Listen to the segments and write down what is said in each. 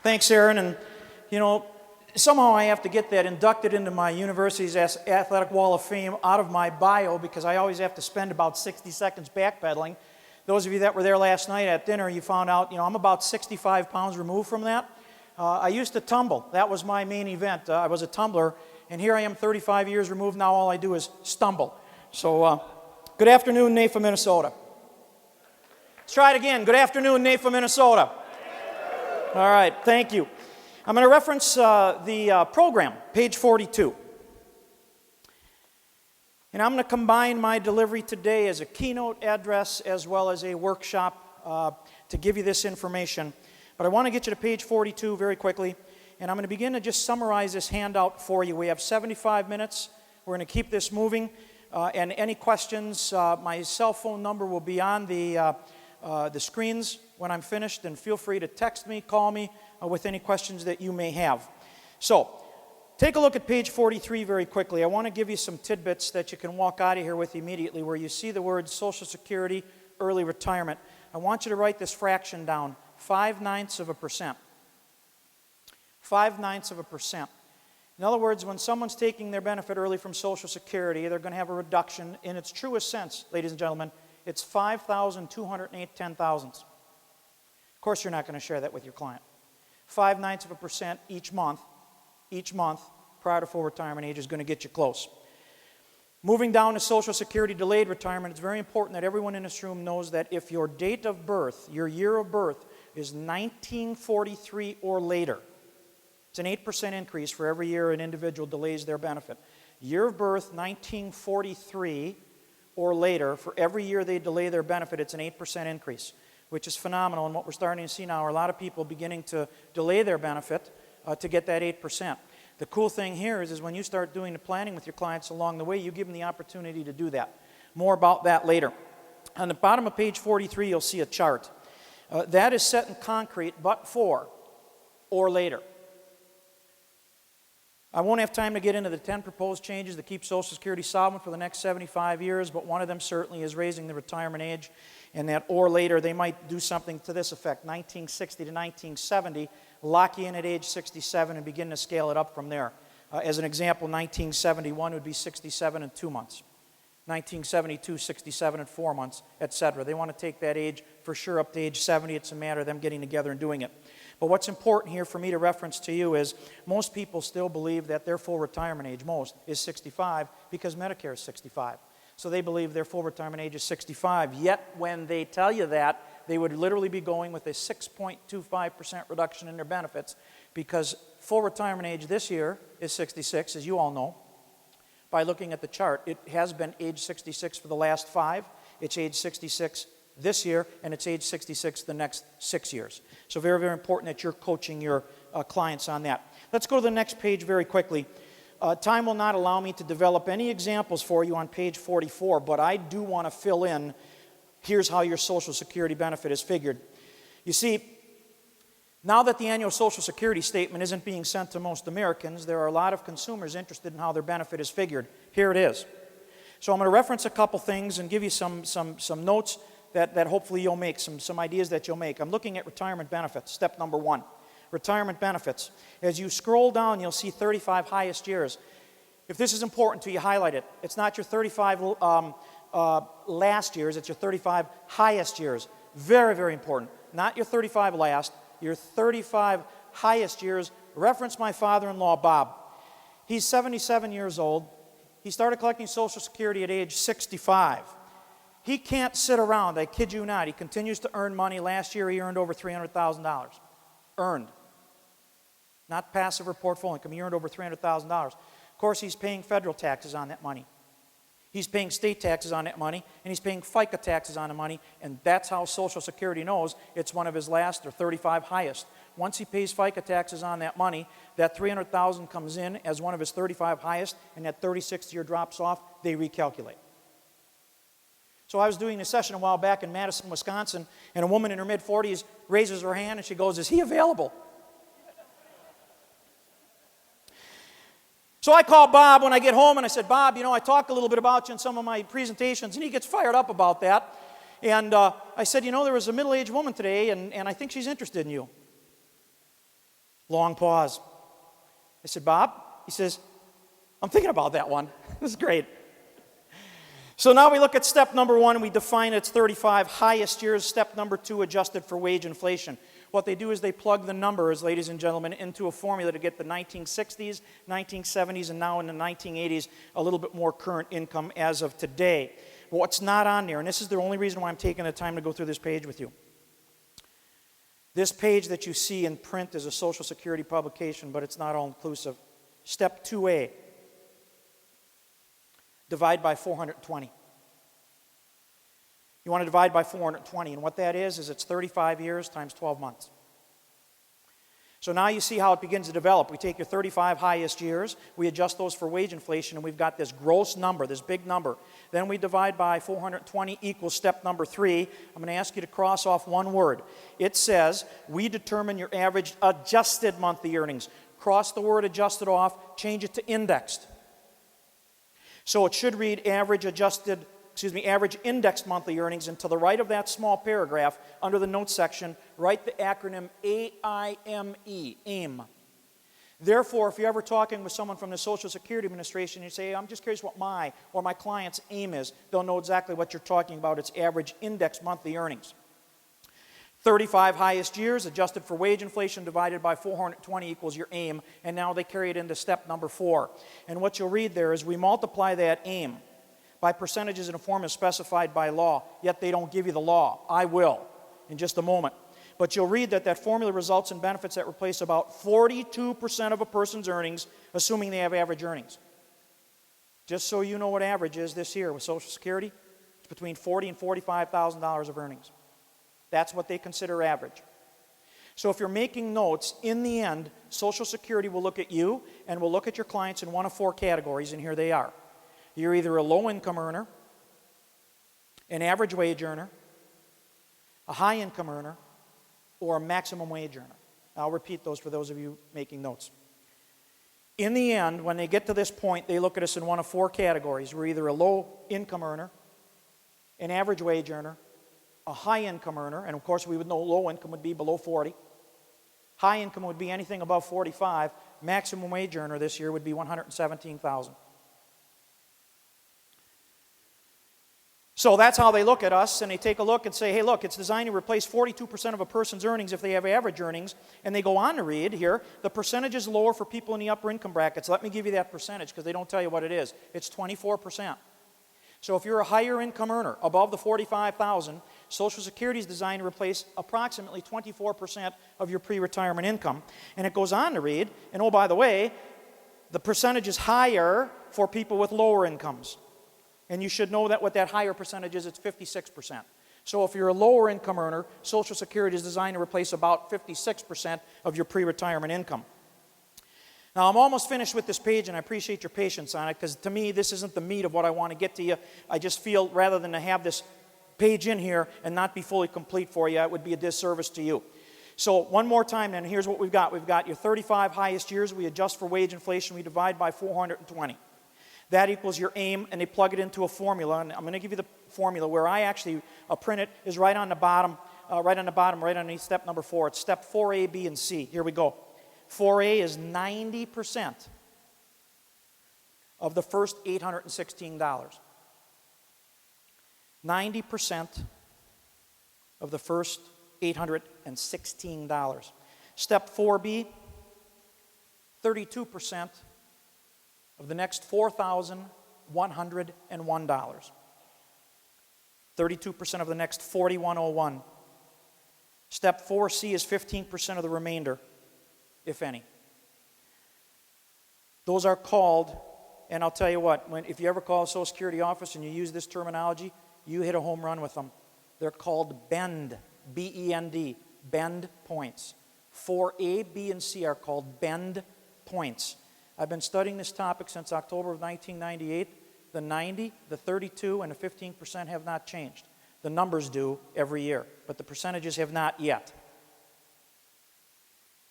Thanks, Aaron. And, somehow I have to get that inducted into my university's athletic wall of fame out of my bio because I always have to spend about 60 seconds backpedaling. Those of you that were there last night at dinner, you found out, I'm about 65 pounds removed from that. I used to tumble. That was my main event. I was a tumbler, and here I am 35 years removed. Now all I do is stumble. So, good afternoon, NAFA, Minnesota. Let's try it again. Good afternoon, NAFA, Minnesota. All right, thank you. I'm going to reference the program, page 42. And I'm going to combine my delivery today as a keynote address as well as a workshop to give you this information. But I want to get you to page 42 very quickly. And I'm going to begin to just summarize this handout for you. We have 75 minutes. We're going to keep this moving. And any questions, my cell phone number will be on the screens when I'm finished. And feel free to text me, call me with any questions that you may have. So, take a look at page 43 very quickly. I want to give you some tidbits that you can walk out of here with immediately where you see the words Social Security, early retirement. I want you to write this fraction down, 0.05%. 0.05%. In other words, when someone's taking their benefit early from Social Security, they're going to have a reduction. In its truest sense, ladies and gentlemen, it's 5,208 10,000ths. Of course, you're not going to share that with your client. 0.05% each month prior to full retirement age is going to get you close. Moving down to Social Security delayed retirement, it's very important that everyone in this room knows that if your date of birth, your year of birth, is 1943 or later, it's an 8% increase for every year an individual delays their benefit. Year of birth, 1943 or later, for every year they delay their benefit, it's an 8% increase, which is phenomenal. And what we're starting to see now are a lot of people beginning to delay their benefit to get that 8%. The cool thing here is when you start doing the planning with your clients along the way, you give them the opportunity to do that. More about that later. On the bottom of page 43, you'll see a chart. That is set in concrete, but for or later. I won't have time to get into the 10 proposed changes to keep Social Security solvent for the next 75 years, but one of them certainly is raising the retirement age, and that or later they might do something to this effect, 1960 to 1970, lock you in at age 67 and begin to scale it up from there. As an example, 1971 would be 67 and 2 months. 1972, 67 and 4 months, etc. They want to take that age for sure up to age 70. It's a matter of them getting together and doing it. But what's important here for me to reference to you is most people still believe that their full retirement age, is 65 because Medicare is 65. So they believe their full retirement age is 65. Yet when they tell you that, they would literally be going with a 6.25% reduction in their benefits because full retirement age this year is 66, as you all know. By looking at the chart, it has been age 66 for the last 5. It's age 66 this year, and it's age 66 the next 6 years. So very, very important that you're coaching your clients on that. Let's go to the next page very quickly. Time will not allow me to develop any examples for you on page 44, but I do want to fill in, here's how your Social Security benefit is figured. You see, now that the annual Social Security statement isn't being sent to most Americans, there are a lot of consumers interested in how their benefit is figured. Here it is. So I'm going to reference a couple things and give you some notes that hopefully you'll make, some ideas that you'll make. I'm looking at retirement benefits, step number 1. Retirement benefits. As you scroll down, you'll see 35 highest years. If this is important to you, highlight it. It's not your 35 last years, it's your 35 highest years. Very, very important. Not your 35 last, your 35 highest years. Reference my father-in-law, Bob. He's 77 years old. He started collecting Social Security at age 65. He can't sit around, I kid you not. He continues to earn money. Last year he earned over $300,000. Earned. Not passive or portfolio income. He earned over $300,000. Of course, he's paying federal taxes on that money. He's paying state taxes on that money, and he's paying FICA taxes on the money, and that's how Social Security knows it's one of his last or 35 highest. Once he pays FICA taxes on that money, that $300,000 comes in as one of his 35 highest, and that 36th year drops off, they recalculate. So I was doing a session a while back in Madison, Wisconsin, and a woman in her mid-40s raises her hand and she goes, "Is he available?" So I called Bob when I get home and I said, "Bob, I talked a little bit about you in some of my presentations," and he gets fired up about that. And I said, "There was a middle-aged woman today, and I think she's interested in you." Long pause. I said, Bob? He says, I'm thinking about that one. This is great. So now we look at step number 1, and we define its 35 highest years. Step number 2, adjusted for wage inflation. What they do is they plug the numbers, ladies and gentlemen, into a formula to get the 1960s, 1970s, and now in the 1980s, a little bit more current income as of today. But what's not on there, and this is the only reason why I'm taking the time to go through this page with you. This page that you see in print is a Social Security publication, but it's not all-inclusive. Step 2A, divide by 420. You want to divide by 420, and what that is it's 35 years times 12 months. So now you see how it begins to develop. We take your 35 highest years, we adjust those for wage inflation, and we've got this gross number, this big number. Then we divide by 420 equals step number 3. I'm going to ask you to cross off one word. It says, we determine your average adjusted monthly earnings. Cross the word adjusted off, change it to indexed. So it should read average indexed monthly earnings, and to the right of that small paragraph, under the notes section, write the acronym AIME, AIM. Therefore, if you're ever talking with someone from the Social Security Administration, you say, I'm just curious what my or my client's AIM is, they'll know exactly what you're talking about. It's average indexed monthly earnings. 35 highest years, adjusted for wage inflation, divided by 420 equals your AIM, and now they carry it into step number 4. And what you'll read there is we multiply that AIM by percentages in a formula specified by law, yet they don't give you the law. I will in just a moment. But you'll read that formula results in benefits that replace about 42% of a person's earnings, assuming they have average earnings. Just so you know what average is this year with Social Security, it's between $40,000 and $45,000 of earnings. That's what they consider average. So if you're making notes, in the end, Social Security will look at you and will look at your clients in one of 4 categories, and here they are. You're either a low-income earner, an average wage earner, a high-income earner, or a maximum wage earner. I'll repeat those for those of you making notes. In the end, when they get to this point, they look at us in one of 4 categories. We're either a low-income earner, an average wage earner, a high-income earner, and of course we would know low income would be below 40. High income would be anything above 45. Maximum wage earner this year would be $117,000. So that's how they look at us, and they take a look and say, hey, look, it's designed to replace 42% of a person's earnings if they have average earnings. And they go on to read here, the percentage is lower for people in the upper income brackets. Let me give you that percentage because they don't tell you what it is. It's 24%. So if you're a higher income earner, above the $45,000, Social Security is designed to replace approximately 24% of your pre-retirement income. And it goes on to read, and oh, by the way, the percentage is higher for people with lower incomes. And you should know that what that higher percentage is, it's 56%. So if you're a lower income earner, Social Security is designed to replace about 56% of your pre-retirement income. Now, I'm almost finished with this page, and I appreciate your patience on it, because to me, this isn't the meat of what I want to get to you. I just feel rather than to have this page in here and not be fully complete for you, it would be a disservice to you. So one more time, then, here's what we've got. We've got your 35 highest years. We adjust for wage inflation. We divide by 420. That equals your AIM, and they plug it into a formula. And I'm going to give you the formula where I actually print it is right on the bottom, right underneath step number 4. It's step 4A, B, and C. Here we go. 4A is 90% of the first $816. 90% of the first $816. Step 4B, 32% of the next $4,101. 32% of the next $4,101. Step 4C is 15% of the remainder, if any. Those are called, and I'll tell you what, if you ever call a Social Security office and you use this terminology, you hit a home run with them. They're called BEND, B-E-N-D, BEND points. 4A, B, and C are called BEND points. I've been studying this topic since October of 1998. The 90, the 32, and the 15% have not changed. The numbers do every year, but the percentages have not yet.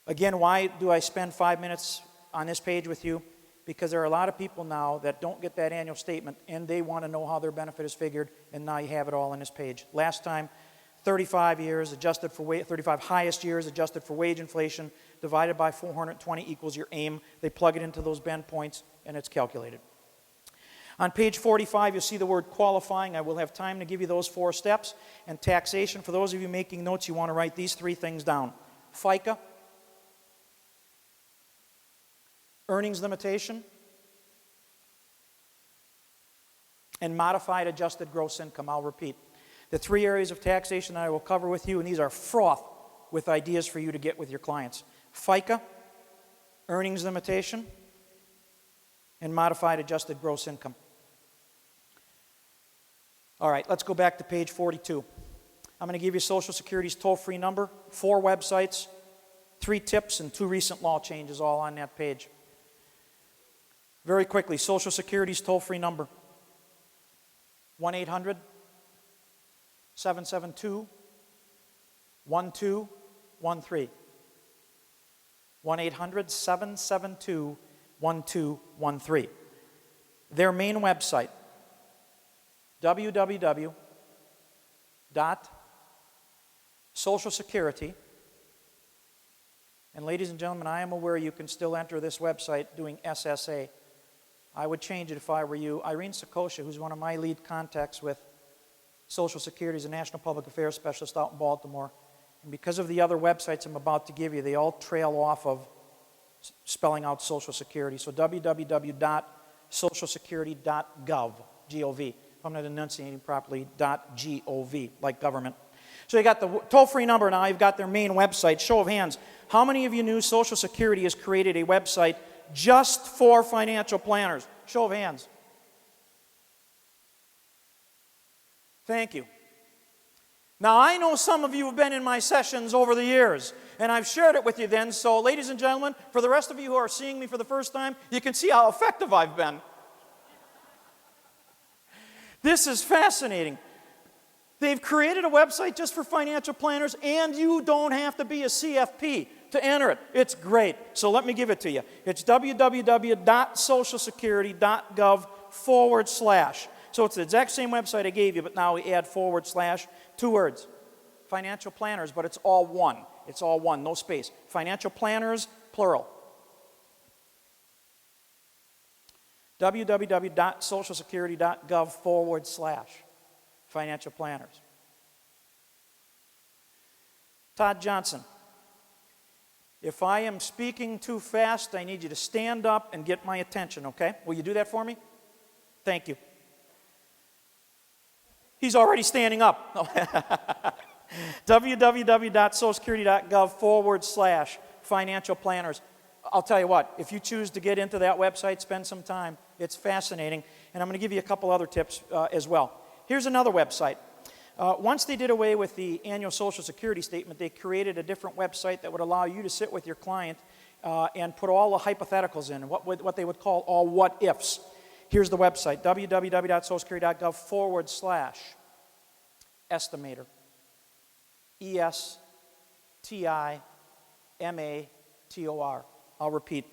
Again, why do I spend 5 minutes on this page with you? Because there are a lot of people now that don't get that annual statement, and they want to know how their benefit is figured, and now you have it all on this page. Last time, 35 years adjusted for 35 highest years adjusted for wage inflation divided by 420 equals your aim. They plug it into those bend points and it's calculated. On page 45, you'll see the word qualifying. I will have time to give you those 4 steps. And taxation, for those of you making notes, you want to write these 3 things down. FICA, earnings limitation, and modified adjusted gross income. I'll repeat. The 3 areas of taxation that I will cover with you, and these are fraught with ideas for you to get with your clients. FICA, earnings limitation, and modified adjusted gross income. All right, let's go back to page 42. I'm going to give you Social Security's toll-free number, 4 websites, 3 tips, and 2 recent law changes all on that page. Very quickly, Social Security's toll-free number, 1-800-772-1213. 1-800-772-1213. Their main website, www.socialsecurity, and ladies and gentlemen, I am aware you can still enter this website doing SSA. I would change it if I were you. Irene Sakosha, who's one of my lead contacts with Social Security, is a National Public Affairs Specialist out in Baltimore. And because of the other websites I'm about to give you, they all trail off of spelling out Social Security. So www.socialsecurity.gov, G-O-V. If I'm not enunciating properly, .gov, like government. So you got the toll-free number now, you've got their main website. Show of hands. How many of you knew Social Security has created a website just for financial planners? Show of hands. Thank you. Now, I know some of you have been in my sessions over the years, and I've shared it with you then, so ladies and gentlemen, for the rest of you who are seeing me for the first time, you can see how effective I've been. This is fascinating. They've created a website just for financial planners, and you don't have to be a CFP to enter it. It's great. So let me give it to you. It's www.socialsecurity.gov/. So it's the exact same website I gave you, but now we add / 2 words. Financial planners, but it's all one. It's all one, no space. Financial planners, plural. www.socialsecurity.gov / financial planners. Todd Johnson. If I am speaking too fast, I need you to stand up and get my attention, okay? Will you do that for me? Thank you. He's already standing up. www.socialsecurity.gov / financial planners. I'll tell you what, if you choose to get into that website, spend some time. It's fascinating. And I'm going to give you a couple other tips as well. Here's another website. Once they did away with the annual Social Security statement, they created a different website that would allow you to sit with your client and put all the hypotheticals in, what they would call all what ifs. Here's the website, www.socialsecurity.gov / estimator. ESTIMATOR. I'll repeat,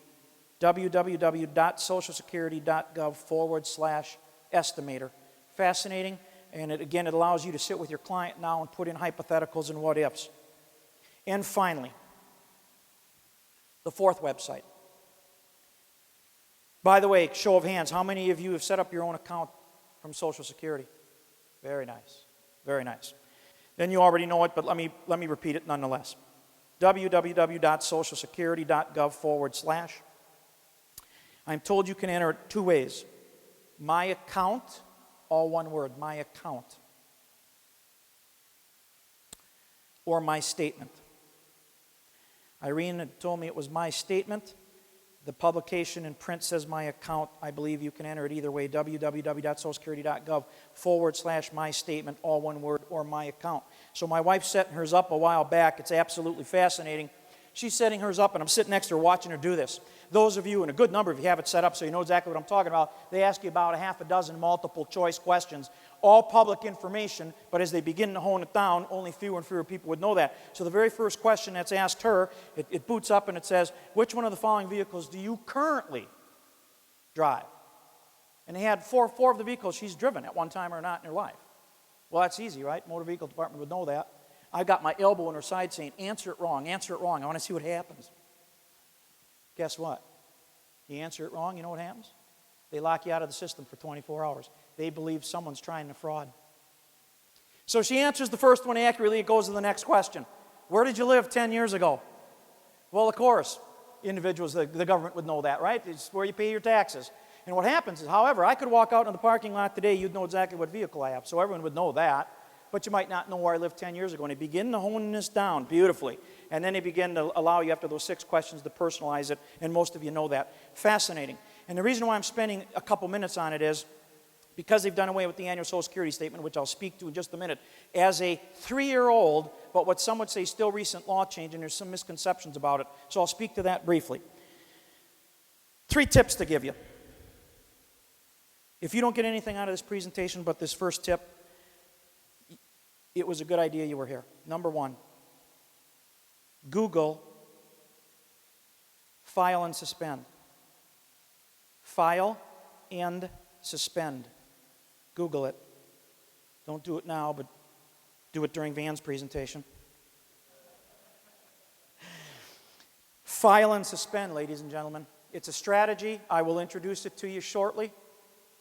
www.socialsecurity.gov / estimator. Fascinating, and it allows you to sit with your client now and put in hypotheticals and what ifs. And finally, the 4th website. By the way, show of hands, how many of you have set up your own account from Social Security? Very nice, very nice. Then you already know it, but let me repeat it nonetheless. www.socialsecurity.gov / I'm told you can enter it 2 ways. My account, all one word, my account, or my statement. Irene had told me it was my statement. The publication in print says my account. I believe you can enter it either way, www.socialsecurity.gov / my statement, all one word, or my account. So my wife's setting hers up a while back. It's absolutely fascinating. She's setting hers up, and I'm sitting next to her watching her do this. Those of you, and a good number of you have it set up so you know exactly what I'm talking about, they ask you about a half a dozen multiple choice questions, all public information, but as they begin to hone it down, only fewer and fewer people would know that. So the very first question that's asked her, it boots up and it says, which one of the following vehicles do you currently drive? And they had four of the vehicles she's driven at one time or not in her life. Well, that's easy, right? Motor Vehicle Department would know that. I've got my elbow in her side saying, answer it wrong, answer it wrong. I want to see what happens. Guess what? You answer it wrong, you know what happens? They lock you out of the system for 24 hours. They believe someone's trying to fraud. So she answers the first one accurately. It goes to the next question. Where did you live 10 years ago? Well, of course, individuals, the government would know that, right? It's where you pay your taxes. And what happens is, however, I could walk out in the parking lot today, you'd know exactly what vehicle I have, so everyone would know that. But you might not know where I lived 10 years ago. And they begin to hone this down beautifully. And then they begin to allow you, after those 6 questions, to personalize it. And most of you know that. Fascinating. And the reason why I'm spending a couple minutes on it is because they've done away with the annual Social Security statement, which I'll speak to in just a minute, as a 3-year-old, but what some would say still recent law change, and there's some misconceptions about it. So I'll speak to that briefly. 3 tips to give you. If you don't get anything out of this presentation but this first tip, it was a good idea you were here. Number 1, Google file and suspend. File and suspend. Google it. Don't do it now, but do it during Van's presentation. File and suspend, ladies and gentlemen. It's a strategy. I will introduce it to you shortly,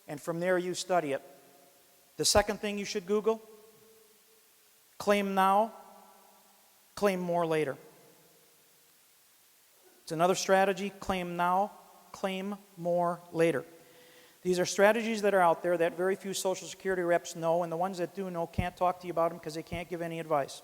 and from there you study it. The second thing you should Google, claim now, claim more later. It's another strategy, claim now, claim more later. These are strategies that are out there that very few Social Security reps know, and the ones that do know can't talk to you about them because they can't give any advice.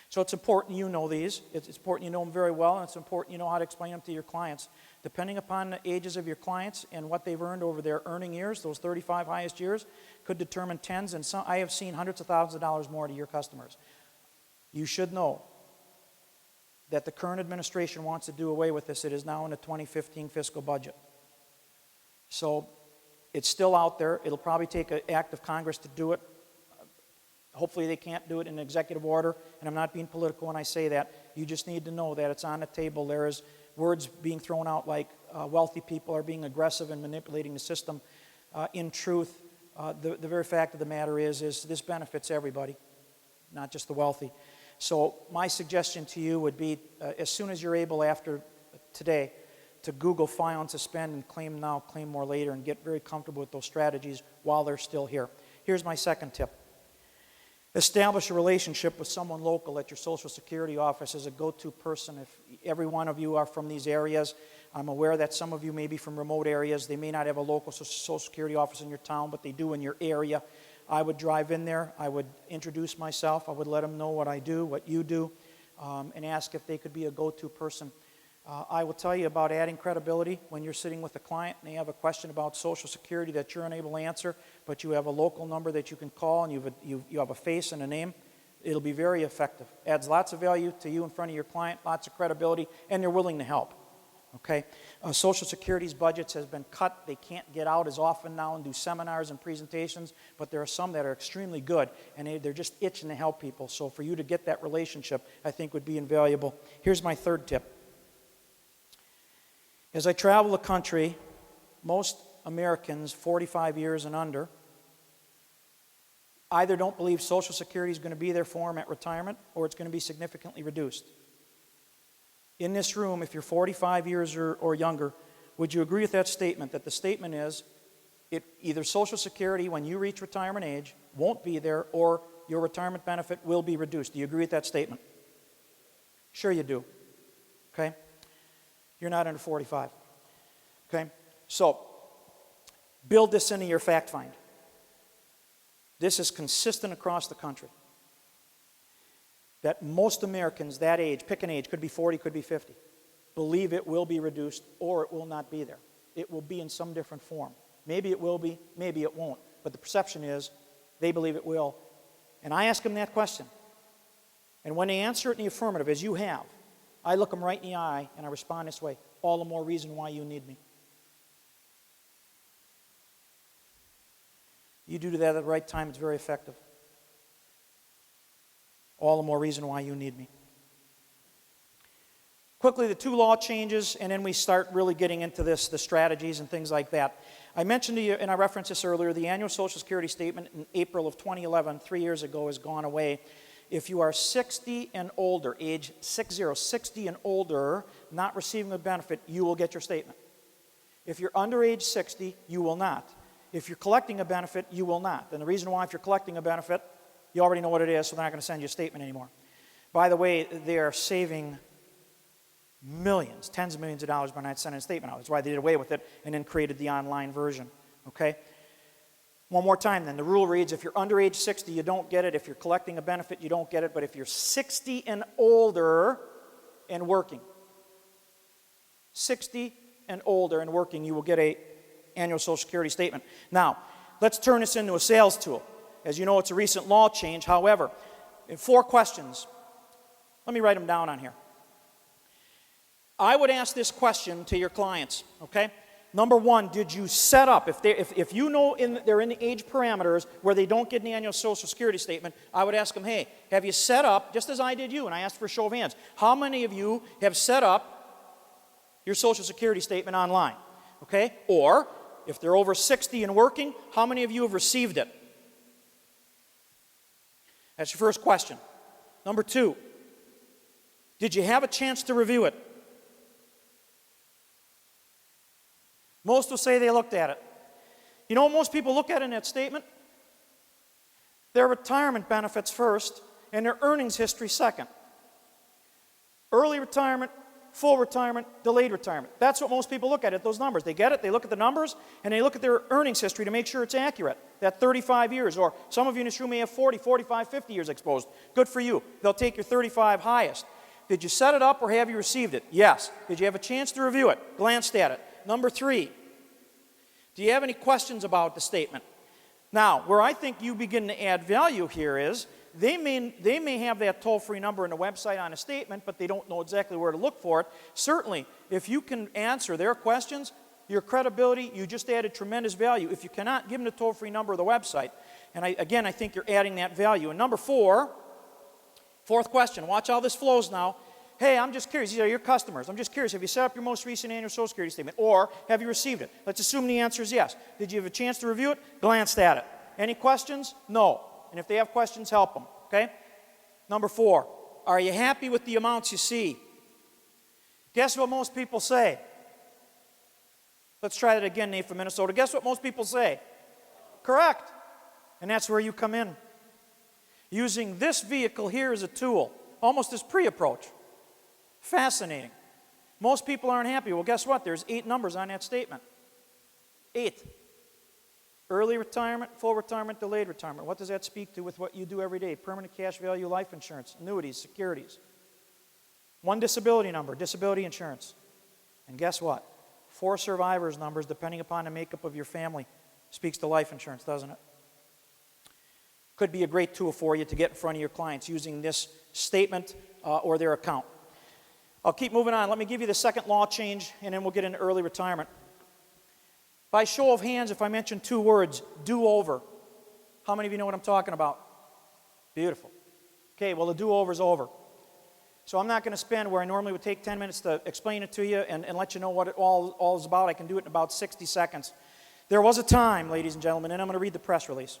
So it's important you know these. It's important you know them very well, and it's important you know how to explain them to your clients. Depending upon the ages of your clients and what they've earned over their earning years, those 35 highest years could determine tens, and some, I have seen hundreds of thousands of dollars more to your customers. You should know that the current administration wants to do away with this. It is now in the 2015 fiscal budget. So it's still out there. It'll probably take an act of Congress to do it. Hopefully they can't do it in an executive order, and I'm not being political when I say that. You just need to know that it's on the table. There is words being thrown out like wealthy people are being aggressive and manipulating the system. In truth, the very fact of the matter is this benefits everybody, not just the wealthy. So my suggestion to you would be, as soon as you're able after today, to Google file and suspend and claim now, claim more later, and get very comfortable with those strategies while they're still here. Here's my second tip. Establish a relationship with someone local at your Social Security office as a go-to person. If every one of you are from these areas, I'm aware that some of you may be from remote areas. They may not have a local Social Security office in your town, but they do in your area. I would drive in there. I would introduce myself. I would let them know what I do, what you do, and ask if they could be a go-to person. I will tell you about adding credibility when you're sitting with a client and they have a question about Social Security that you're unable to answer, but you have a local number that you can call and you have a face and a name. It'll be very effective. Adds lots of value to you in front of your client, lots of credibility, and they're willing to help. Okay? Social Security's budgets has been cut. They can't get out as often now and do seminars and presentations, but there are some that are extremely good, and they're just itching to help people. So for you to get that relationship, I think would be invaluable. Here's my third tip. As I travel the country, most Americans 45 years and under either don't believe Social Security is going to be there for them at retirement or it's going to be significantly reduced. In this room, if you're 45 years or younger, would you agree with that statement, that the statement is either Social Security, when you reach retirement age, won't be there, or your retirement benefit will be reduced? Do you agree with that statement? Sure you do. Okay? You're not under 45. Okay? So, build this into your fact find. This is consistent across the country. That most Americans that age, pick an age, could be 40, could be 50, believe it will be reduced or it will not be there. It will be in some different form. Maybe it will be, maybe it won't. But the perception is they believe it will. And I ask them that question. And when they answer it in the affirmative, as you have, I look them right in the eye and I respond this way: all the more reason why you need me. You do that at the right time, it's very effective. All the more reason why you need me. Quickly, the 2 law changes, and then we start really getting into this, the strategies and things like that. I mentioned to you, and I referenced this earlier, the annual Social Security statement in April of 2011, 3 years ago, has gone away. If you are 60 and older, age 60 and older, not receiving a benefit, you will get your statement. If you're under age 60, you will not. If you're collecting a benefit, you will not. And the reason why, if you're collecting a benefit, you already know what it is, so they're not going to send you a statement anymore. By the way, they are saving millions, tens of millions of dollars by not sending a statement out. That's why they did away with it and then created the online version. Okay? One more time then. The rule reads, if you're under age 60, you don't get it. If you're collecting a benefit, you don't get it. But if you're 60 and older and working, 60 and older and working, you will get a annual Social Security statement. Now, let's turn this into a sales tool. As you know, it's a recent law change. However, in 4 questions, let me write them down on here. I would ask this question to your clients, okay? Number 1, did you set up, if you know they're in the age parameters where they don't get an annual Social Security statement, I would ask them, hey, have you set up, just as I did you, and I asked for a show of hands, how many of you have set up your Social Security statement online, okay? Or, if they're over 60 and working, how many of you have received it? That's your first question. Number 2, did you have a chance to review it? Most will say they looked at it. You know what most people look at in that statement? Their retirement benefits first and their earnings history second. Early retirement, full retirement, delayed retirement. That's what most people look at those numbers. They get it, they look at the numbers, and they look at their earnings history to make sure it's accurate. That 35 years, or some of you in this room may have 40, 45, 50 years exposed. Good for you. They'll take your 35 highest. Did you set it up or have you received it? Yes. Did you have a chance to review it? Glanced at it? Number 3, do you have any questions about the statement? Now, where I think you begin to add value here is, they may have that toll-free number in the website on a statement, but they don't know exactly where to look for it. Certainly, if you can answer their questions, your credibility, you just added tremendous value. If you cannot, give them the toll-free number of the website. And again, I think you're adding that value. And number 4, fourth question, watch how this flows now. Hey, I'm just curious. These are your customers. I'm just curious. Have you set up your most recent annual Social Security statement? Or have you received it? Let's assume the answer is yes. Did you have a chance to review it? Glanced at it. Any questions? No. And if they have questions, help them. Okay? Number 4, are you happy with the amounts you see? Guess what most people say? Let's try that again, Nate from Minnesota. Guess what most people say? Correct. And that's where you come in. Using this vehicle here as a tool, almost as pre-approach. Fascinating. Most people aren't happy. Well, guess what? There's 8 numbers on that statement. 8. Early retirement, full retirement, delayed retirement. What does that speak to with what you do every day? Permanent cash value life insurance, annuities, securities. 1 disability number, disability insurance. And guess what? 4 survivors numbers, depending upon the makeup of your family, speaks to life insurance, doesn't it? Could be a great tool for you to get in front of your clients using this statement or their account. I'll keep moving on. Let me give you the second law change, and then we'll get into early retirement. By show of hands, if I mention 2 words, do-over. How many of you know what I'm talking about? Beautiful. Okay, well, the do-over is over. So I'm not going to spend where I normally would take 10 minutes to explain it to you and let you know what it all is about. I can do it in about 60 seconds. There was a time, ladies and gentlemen, and I'm going to read the press release.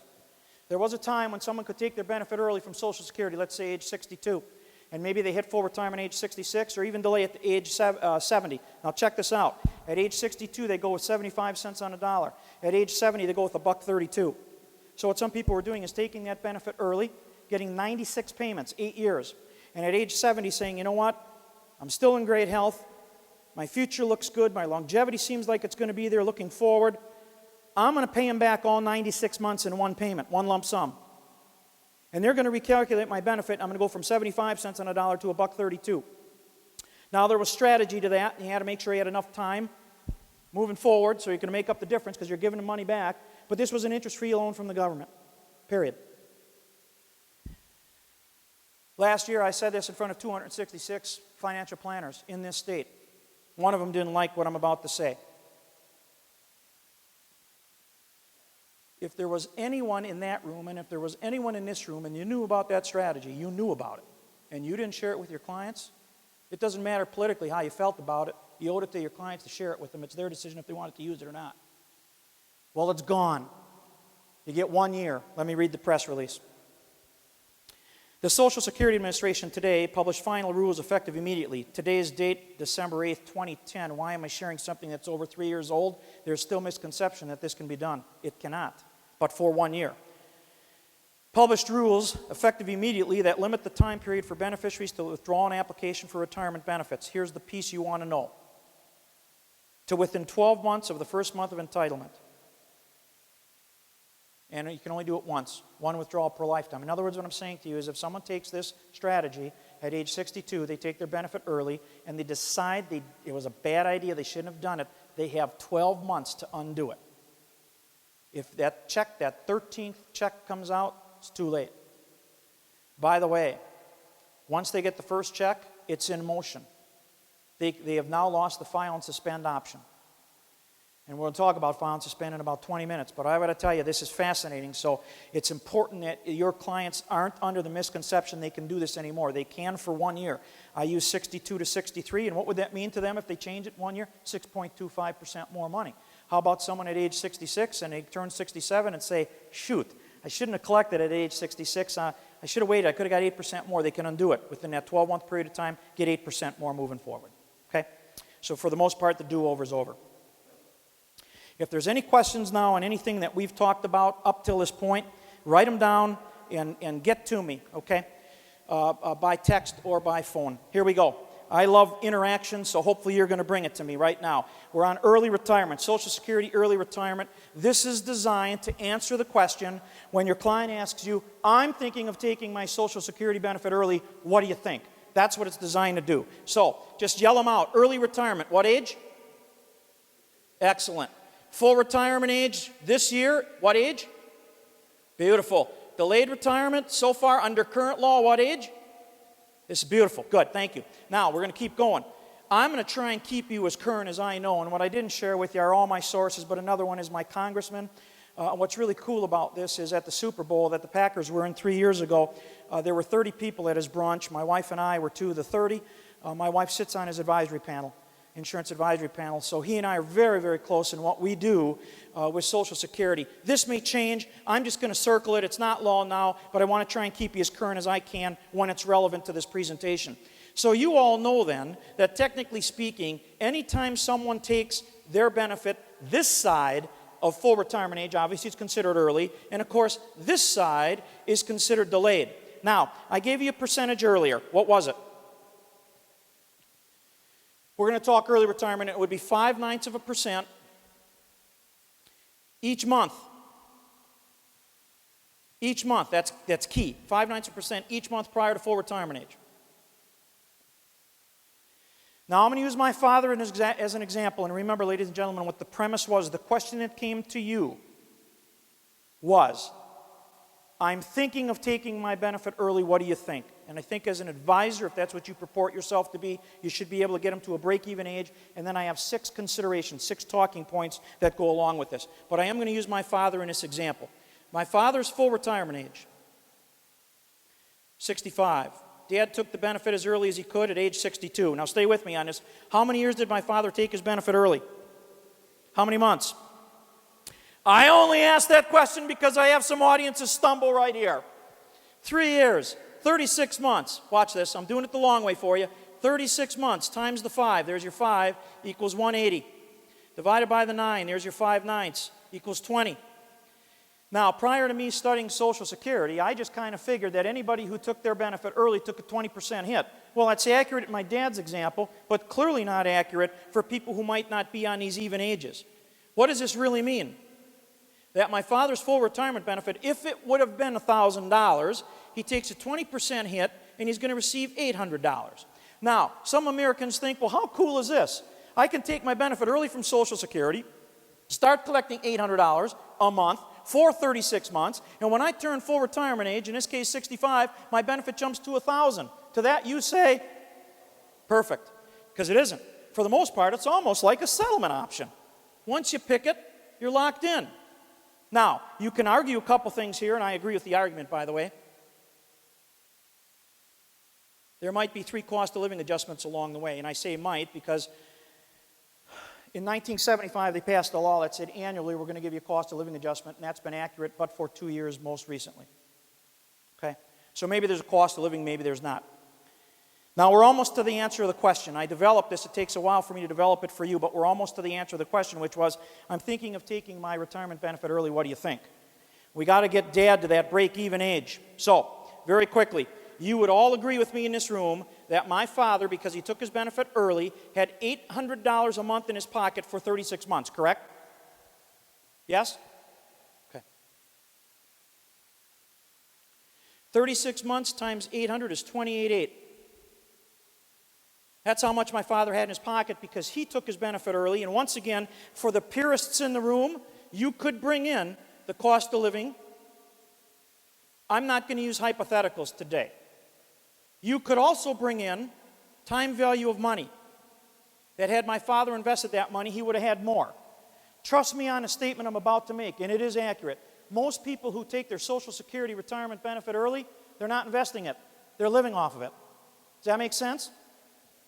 There was a time when someone could take their benefit early from Social Security, let's say age 62. And maybe they hit full retirement age 66 or even delay at age 70. Now check this out. At age 62, they go with 75 cents on a dollar. At age 70, they go with $1.32. So what some people were doing is taking that benefit early, getting 96 payments, 8 years. And at age 70 saying, you know what, I'm still in great health. My future looks good. My longevity seems like it's going to be there looking forward. I'm going to pay them back all 96 months in one payment, one lump sum. And they're going to recalculate my benefit. I'm going to go from 75 cents on a dollar to $1.32. Now, there was strategy to that. You had to make sure you had enough time moving forward so you're going to make up the difference because you're giving the money back. But this was an interest-free loan from the government, period. Last year, I said this in front of 266 financial planners in this state. One of them didn't like what I'm about to say. If there was anyone in that room, and if there was anyone in this room, and you knew about that strategy, you knew about it, and you didn't share it with your clients, it doesn't matter politically how you felt about it. You owed it to your clients to share it with them. It's their decision if they wanted to use it or not. Well, it's gone. You get 1 year. Let me read the press release. The Social Security Administration today published final rules effective immediately. Today's date, December 8th, 2010. Why am I sharing something that's over 3 years old? There's still misconception that this can be done. It cannot, but for 1 year. Published rules effective immediately that limit the time period for beneficiaries to withdraw an application for retirement benefits. Here's the piece you want to know. To within 12 months of the first month of entitlement. And you can only do it once. One withdrawal per lifetime. In other words, what I'm saying to you is if someone takes this strategy at age 62, they take their benefit early, and they decide it was a bad idea, they shouldn't have done it, they have 12 months to undo it. If that 13th check comes out, it's too late. By the way, once they get the first check, it's in motion. They have now lost the file and suspend option. And we'll talk about file and suspend in about 20 minutes. But I got to tell you, this is fascinating. So it's important that your clients aren't under the misconception they can do this anymore. They can for 1 year. I use 62 to 63, and what would that mean to them if they change it 1 year? 6.25% more money. How about someone at age 66 and they turn 67 and say, shoot, I shouldn't have collected at age 66. I should have waited. I could have got 8% more. They can undo it within that 12-month period of time, get 8% more moving forward. Okay? So for the most part, the do-over is over. If there's any questions now on anything that we've talked about up till this point, write them down and get to me, okay? By text or by phone. Here we go. I love interaction, so hopefully you're going to bring it to me right now. We're on early retirement, Social Security early retirement. This is designed to answer the question when your client asks you, I'm thinking of taking my Social Security benefit early, what do you think? That's what it's designed to do. So, just yell them out. Early retirement, what age? Excellent. Full retirement age this year, what age? Beautiful. Delayed retirement, so far under current law, what age? This is beautiful. Good, thank you. Now, we're going to keep going. I'm going to try and keep you as current as I know, and what I didn't share with you are all my sources, but another one is my congressman. What's really cool about this is at the Super Bowl that the Packers were in 3 years ago, there were 30 people at his brunch. My wife and I were 2 of the 30. My wife sits on his advisory panel. Insurance advisory panel. So he and I are very, very close in what we do with Social Security. This may change. I'm just going to circle it. It's not law now, but I want to try and keep you as current as I can when it's relevant to this presentation. So you all know then that technically speaking, anytime someone takes their benefit this side of full retirement age, obviously it's considered early, and of course this side is considered delayed. Now, I gave you a percentage earlier. What was it? We're going to talk early retirement. It would be 0.5% each month. Each month, that's key. 0.5% each month prior to full retirement age. Now I'm going to use my father as an example. And remember, ladies and gentlemen, what the premise was, the question that came to you was, I'm thinking of taking my benefit early, what do you think? And I think as an advisor, if that's what you purport yourself to be, you should be able to get them to a break-even age. And then I have 6 considerations, 6 talking points that go along with this. But I am going to use my father in this example. My father's full retirement age, 65. Dad took the benefit as early as he could at age 62. Now stay with me on this. How many years did my father take his benefit early? How many months? I only ask that question because I have some audiences stumble right here. 3 years, 36 months. Watch this. I'm doing it the long way for you. 36 months times the 5. There's your 5 equals 180. Divided by the 9. There's your 5/9 equals 20. Now, prior to me studying Social Security, I just kind of figured that anybody who took their benefit early took a 20% hit. Well, that's accurate in my dad's example, but clearly not accurate for people who might not be on these even ages. What does this really mean? That my father's full retirement benefit, if it would have been $1,000, he takes a 20% hit and he's going to receive $800. Now, some Americans think, well, how cool is this? I can take my benefit early from Social Security, start collecting $800 a month for 36 months, and when I turn full retirement age, in this case 65, my benefit jumps to $1,000. To that you say, perfect, because it isn't. For the most part, it's almost like a settlement option. Once you pick it, you're locked in. Now, you can argue a couple things here, and I agree with the argument, by the way. There might be 3 cost of living adjustments along the way, and I say might because in 1975 they passed a law that said annually we're going to give you a cost of living adjustment, and that's been accurate but for 2 years most recently. Okay? So maybe there's a cost of living, maybe there's not. Now we're almost to the answer of the question. I developed this. It takes a while for me to develop it for you, but we're almost to the answer of the question, which was, I'm thinking of taking my retirement benefit early. What do you think? We got to get Dad to that break-even age. So, very quickly, you would all agree with me in this room that my father, because he took his benefit early, had $800 a month in his pocket for 36 months, correct? Yes? Okay. 36 months times 800 is 28,800. That's how much my father had in his pocket because he took his benefit early. And once again, for the purists in the room, you could bring in the cost of living. I'm not going to use hypotheticals today. You could also bring in time value of money. That had my father invested that money, he would have had more. Trust me on a statement I'm about to make, and it is accurate. Most people who take their Social Security retirement benefit early, they're not investing it. They're living off of it. Does that make sense?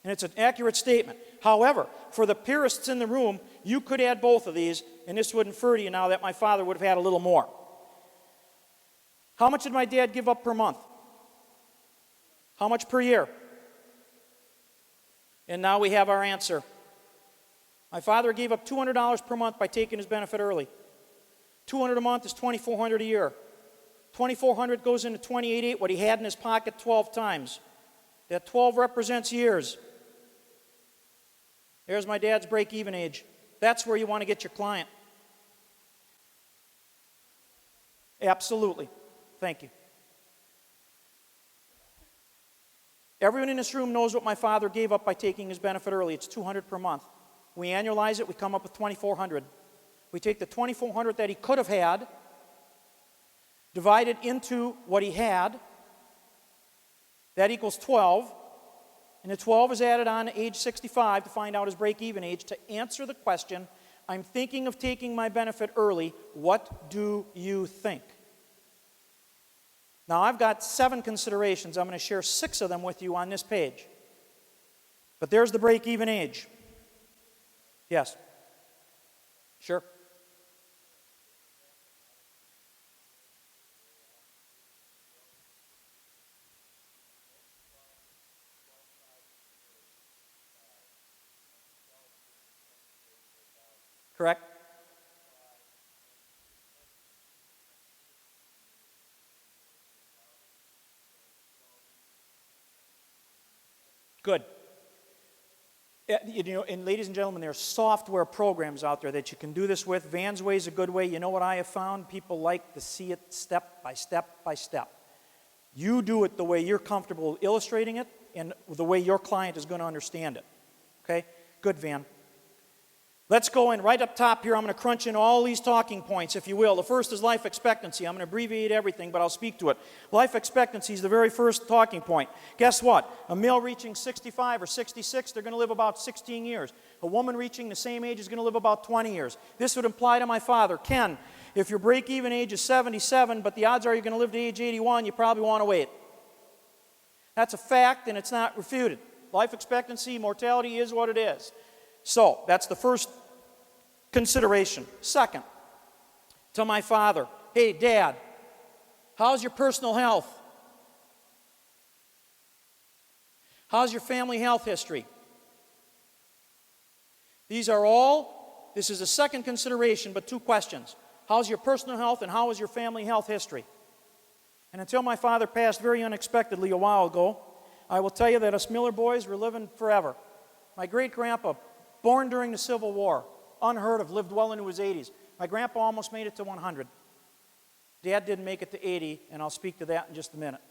And it's an accurate statement. However, for the purists in the room, you could add both of these, and this would infer to you now that my father would have had a little more. How much did my dad give up per month? How much per year? And now we have our answer. My father gave up $200 per month by taking his benefit early. $200 a month is $2,400 a year. $2,400 goes into $28,800, what he had in his pocket 12 times. That 12 represents years. There's my dad's break-even age. That's where you want to get your client. Absolutely. Thank you. Everyone in this room knows what my father gave up by taking his benefit early. It's $200 per month. We annualize it, we come up with $2,400. We take the $2,400 that he could have had, divide it into what he had. That equals 12. And the 12 is added on to age 65 to find out his break-even age. To answer the question, I'm thinking of taking my benefit early. What do you think? Now, I've got 7 considerations. I'm going to share 6 of them with you on this page. But there's the break-even age. Yes? Sure. Correct? Good. You know, and ladies and gentlemen, there are software programs out there that you can do this with. Van's Way is a good way. You know what I have found? People like to see it step by step by step. You do it the way you're comfortable illustrating it and the way your client is going to understand it. Okay? Good, Van. Let's go in right up top here. I'm going to crunch in all these talking points, if you will. The first is life expectancy. I'm going to abbreviate everything, but I'll speak to it. Life expectancy is the very first talking point. Guess what? A male reaching 65 or 66, they're going to live about 16 years. A woman reaching the same age is going to live about 20 years. This would imply to my father, Ken, if your break-even age is 77, but the odds are you're going to live to age 81, you probably want to wait. That's a fact, and it's not refuted. Life expectancy, mortality is what it is. So, that's the first consideration. Second, to my father, hey, Dad, how's your personal health? How's your family health history? These are all, this is a second consideration, but 2 questions. How's your personal health and how is your family health history? And until my father passed very unexpectedly a while ago, I will tell you that us Mueller boys were living forever. My great-grandpa, born during the Civil War, unheard of, lived well into his 80s. My grandpa almost made it to 100. Dad didn't make it to 80, and I'll speak to that in just a minute.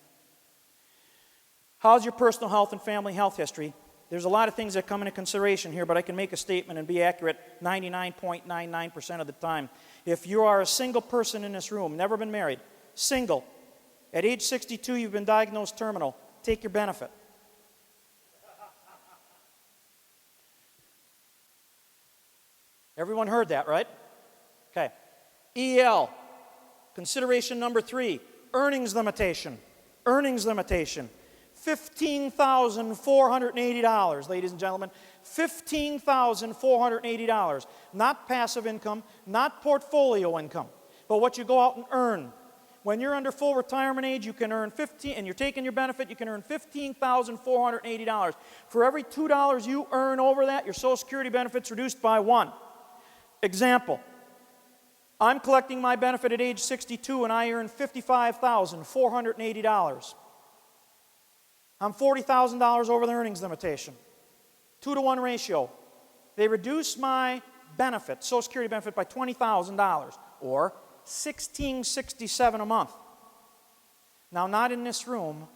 How's your personal health and family health history? There's a lot of things that come into consideration here, but I can make a statement and be accurate 99.99% of the time. If you are a single person in this room, never been married, single, at age 62 you've been diagnosed terminal, take your benefit. Everyone heard that, right? Okay. EL, consideration number 3, earnings limitation. Earnings limitation. $15,480, ladies and gentlemen. $15,480. Not passive income, not portfolio income, but what you go out and earn. When you're under full retirement age, you can earn and you're taking your benefit, you can earn $15,480. For every $2 you earn over that, your Social Security benefit's reduced by 1. Example, I'm collecting my benefit at age 62 and I earn $55,480. I'm $40,000 over the earnings limitation. 2-to-1 ratio. They reduce my benefit, Social Security benefit, by $20,000, or $16.67 a month. Now, not in this room,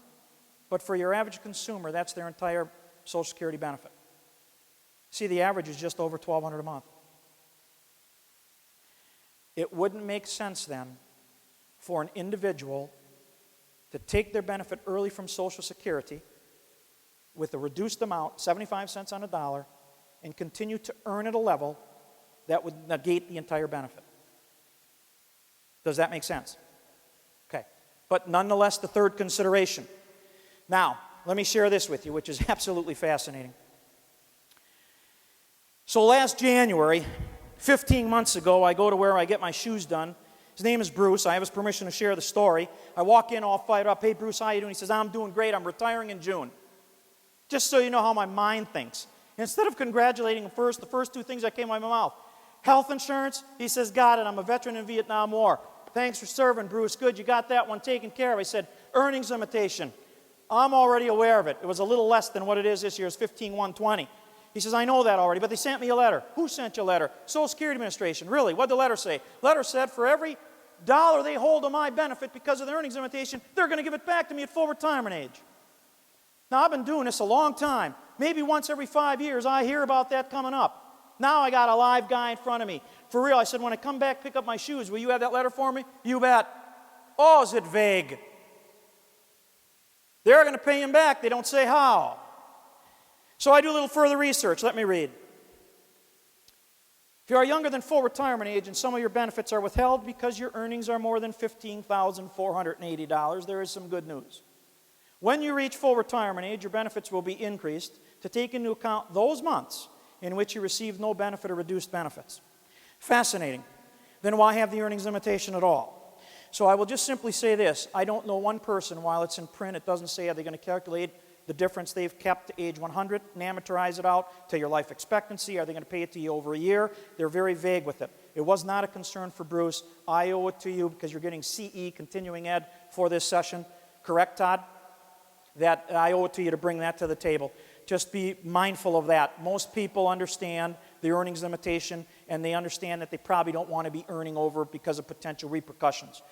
but for your average consumer, that's their entire Social Security benefit. See, the average is just over $1,200 a month. It wouldn't make sense then for an individual to take their benefit early from Social Security with a reduced amount, 75 cents on a dollar, and continue to earn at a level that would negate the entire benefit. Does that make sense? Okay. But nonetheless, the third consideration. Now, let me share this with you, which is absolutely fascinating. So last January, 15 months ago, I go to where I get my shoes done. His name is Bruce. I have his permission to share the story. I walk in all fired up. Hey, Bruce, how you doing? He says, I'm doing great. I'm retiring in June. Just so you know how my mind thinks. Instead of congratulating him first, the first 2 things that came out of my mouth. Health insurance? He says, got it. I'm a veteran in Vietnam War. Thanks for serving, Bruce. Good, you got that one taken care of. I said, earnings limitation. I'm already aware of it. It was a little less than what it is this year. It's $15,120. He says, I know that already, but they sent me a letter. Who sent you a letter? Social Security Administration. Really? What did the letter say? Letter said for every dollar they hold of my benefit because of the earnings limitation, they're going to give it back to me at full retirement age. Now, I've been doing this a long time. Maybe once every 5 years, I hear about that coming up. Now I got a live guy in front of me. For real, I said, when I come back, pick up my shoes. Will you have that letter for me? You bet. Oh, is it vague? They're going to pay him back. They don't say how. So I do a little further research. Let me read. If you are younger than full retirement age and some of your benefits are withheld because your earnings are more than $15,480, there is some good news. When you reach full retirement age, your benefits will be increased to take into account those months in which you receive no benefit or reduced benefits. Fascinating. Then why have the earnings limitation at all? So I will just simply say this. I don't know one person, while it's in print, it doesn't say are they going to calculate the difference they've kept to age 100 and amortize it out to your life expectancy. Are they going to pay it to you over a year? They're very vague with it. It was not a concern for Bruce. I owe it to you because you're getting CE, continuing ed, for this session. Correct, Todd? That I owe it to you to bring that to the table. Just be mindful of that. Most people understand the earnings limitation, and they understand that they probably don't want to be earning over because of potential repercussions.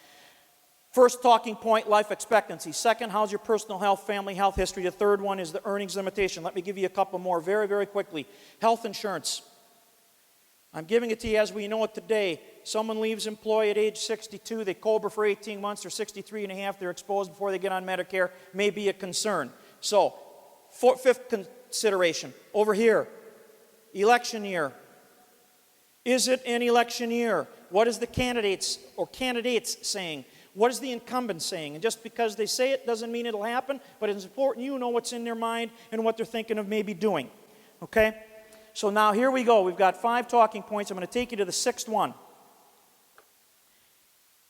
First talking point, life expectancy. Second, how's your personal health, family health history? The third one is the earnings limitation. Let me give you a couple more very, very quickly. Health insurance. I'm giving it to you as we know it today. Someone leaves employee at age 62, they COBRA for 18 months, they're 63 and a half, they're exposed before they get on Medicare, may be a concern. So, fifth consideration, over here, election year. Is it an election year? What is the candidates saying? What is the incumbent saying? And just because they say it doesn't mean it'll happen, but it's important you know what's in their mind and what they're thinking of maybe doing. Okay? So now here we go. We've got 5 talking points. I'm going to take you to the 6th one.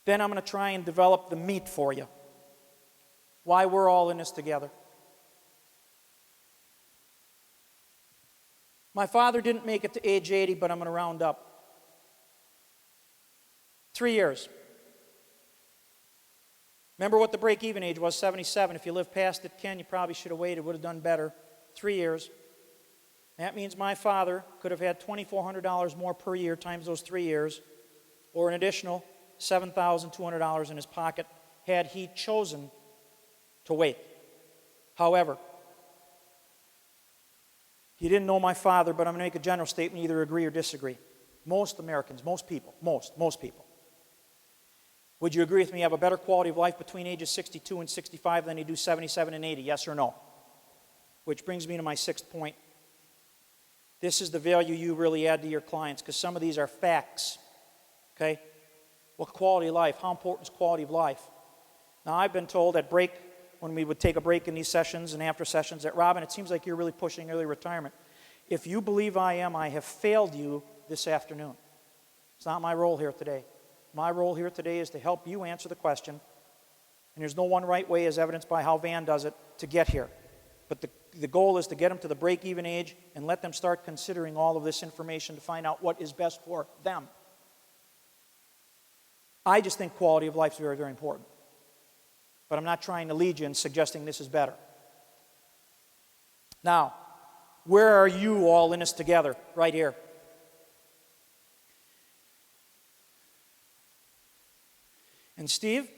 Then I'm going to try and develop the meat for you. Why we're all in this together. My father didn't make it to age 80, but I'm going to round up. 3 years. Remember what the break-even age was, 77. If you live past it, Ken, you probably should have waited, would have done better. 3 years. That means my father could have had $2,400 more per year times those 3 years, or an additional $7,200 in his pocket had he chosen to wait. However, you didn't know my father, but I'm going to make a general statement, either agree or disagree. Most Americans, most people, would you agree with me, have a better quality of life between ages 62 and 65 than they do 77 and 80, yes or no? Which brings me to my 6th point. This is the value you really add to your clients, because some of these are facts, okay? What quality of life? How important is quality of life? Now, I've been told at break, when we would take a break in these sessions and after sessions, that, Robin, it seems like you're really pushing early retirement. If you believe I am, I have failed you this afternoon. It's not my role here today. My role here today is to help you answer the question, And there's no one right way, as evidenced by how Van does it, to get here. But the goal is to get them to the break-even age and let them start considering all of this information to find out what is best for them. I just think quality of life is very, very important. But I'm not trying to lead you in suggesting this is better. Now, where are you all in this together? Right here. And Steve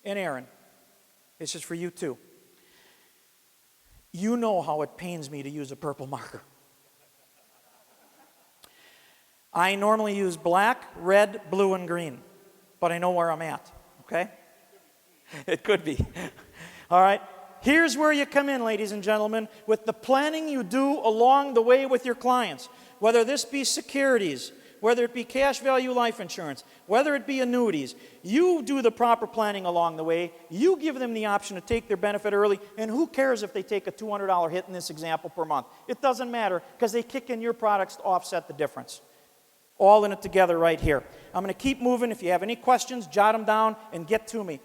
and Aaron, this is for you too. You know how it pains me to use a purple marker. I normally use black, red, blue, and green, but I know where I'm at, okay? It could be. All right? Here's where you come in, ladies and gentlemen, with the planning you do along the way with your clients, whether this be securities, whether it be cash value life insurance, whether it be annuities. You do the proper planning along the way. You give them the option to take their benefit early, and who cares if they take a $200 hit in this example per month? It doesn't matter because they kick in your products to offset the difference. All in it together right here. I'm going to keep moving. If you have any questions, jot them down and get to me.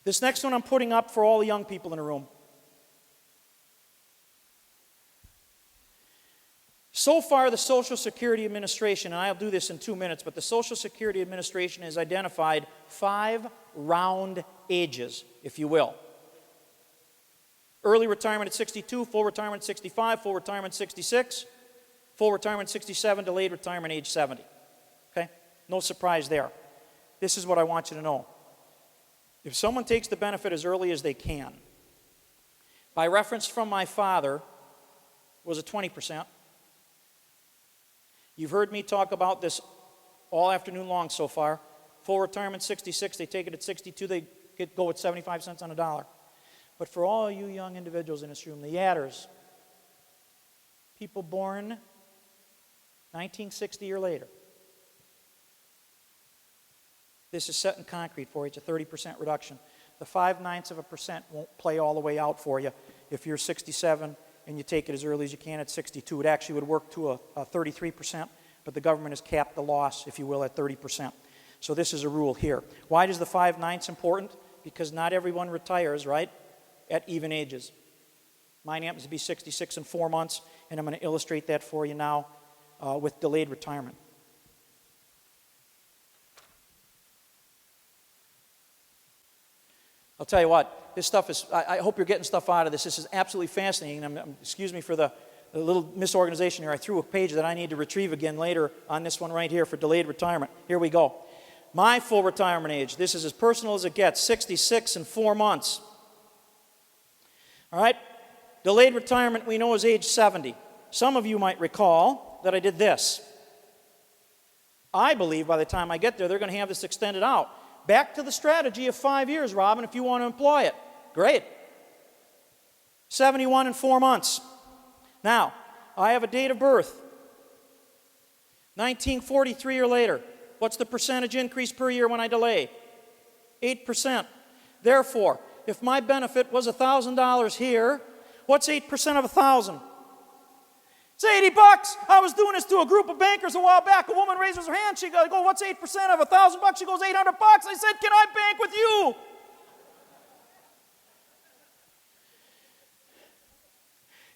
This next one I'm putting up for all the young people in the room. So far, the Social Security Administration, and I'll do this in 2 minutes, but the Social Security Administration has identified 5 round ages, if you will. Early retirement at 62, full retirement at 65, full retirement at 66, full retirement at 67, delayed retirement age 70. Okay? No surprise there. This is what I want you to know. If someone takes the benefit as early as they can, by reference from my father, was it 20%? You've heard me talk about this all afternoon long so far. Full retirement 66, they take it at 62, they go at 75 cents on a dollar. But for all you young individuals in this room, the adders, people born 1960 or later, this is set in concrete for you. It's a 30% reduction. The 0.5% won't play all the way out for you. If you're 67 and you take it as early as you can at 62, it actually would work to a 33%, but the government has capped the loss, if you will, at 30%. So this is a rule here. Why does the 5/9 important? Because not everyone retires, right, at even ages. Mine happens to be 66 in 4 months, and I'm going to illustrate that for you now with delayed retirement. I'll tell you what, this stuff is, I hope you're getting stuff out of this. This is absolutely fascinating. Excuse me for the little misorganization here. I threw a page that I need to retrieve again later on this one right here for delayed retirement. Here we go. My full retirement age, this is as personal as it gets, 66 in 4 months. All right? Delayed retirement we know is age 70. Some of you might recall that I did this. I believe by the time I get there, they're going to have this extended out. Back to the strategy of 5 years, Robin, if you want to employ it. Great. 71 in 4 months. Now, I have a date of birth. 1943 or later. What's the percentage increase per year when I delay? 8%. Therefore, if my benefit was $1,000 here, what's 8% of 1,000? It's $80. I was doing this to a group of bankers a while back. A woman raises her hand. She goes, what's 8% of $1,000? She goes, $800. I said, can I bank with you?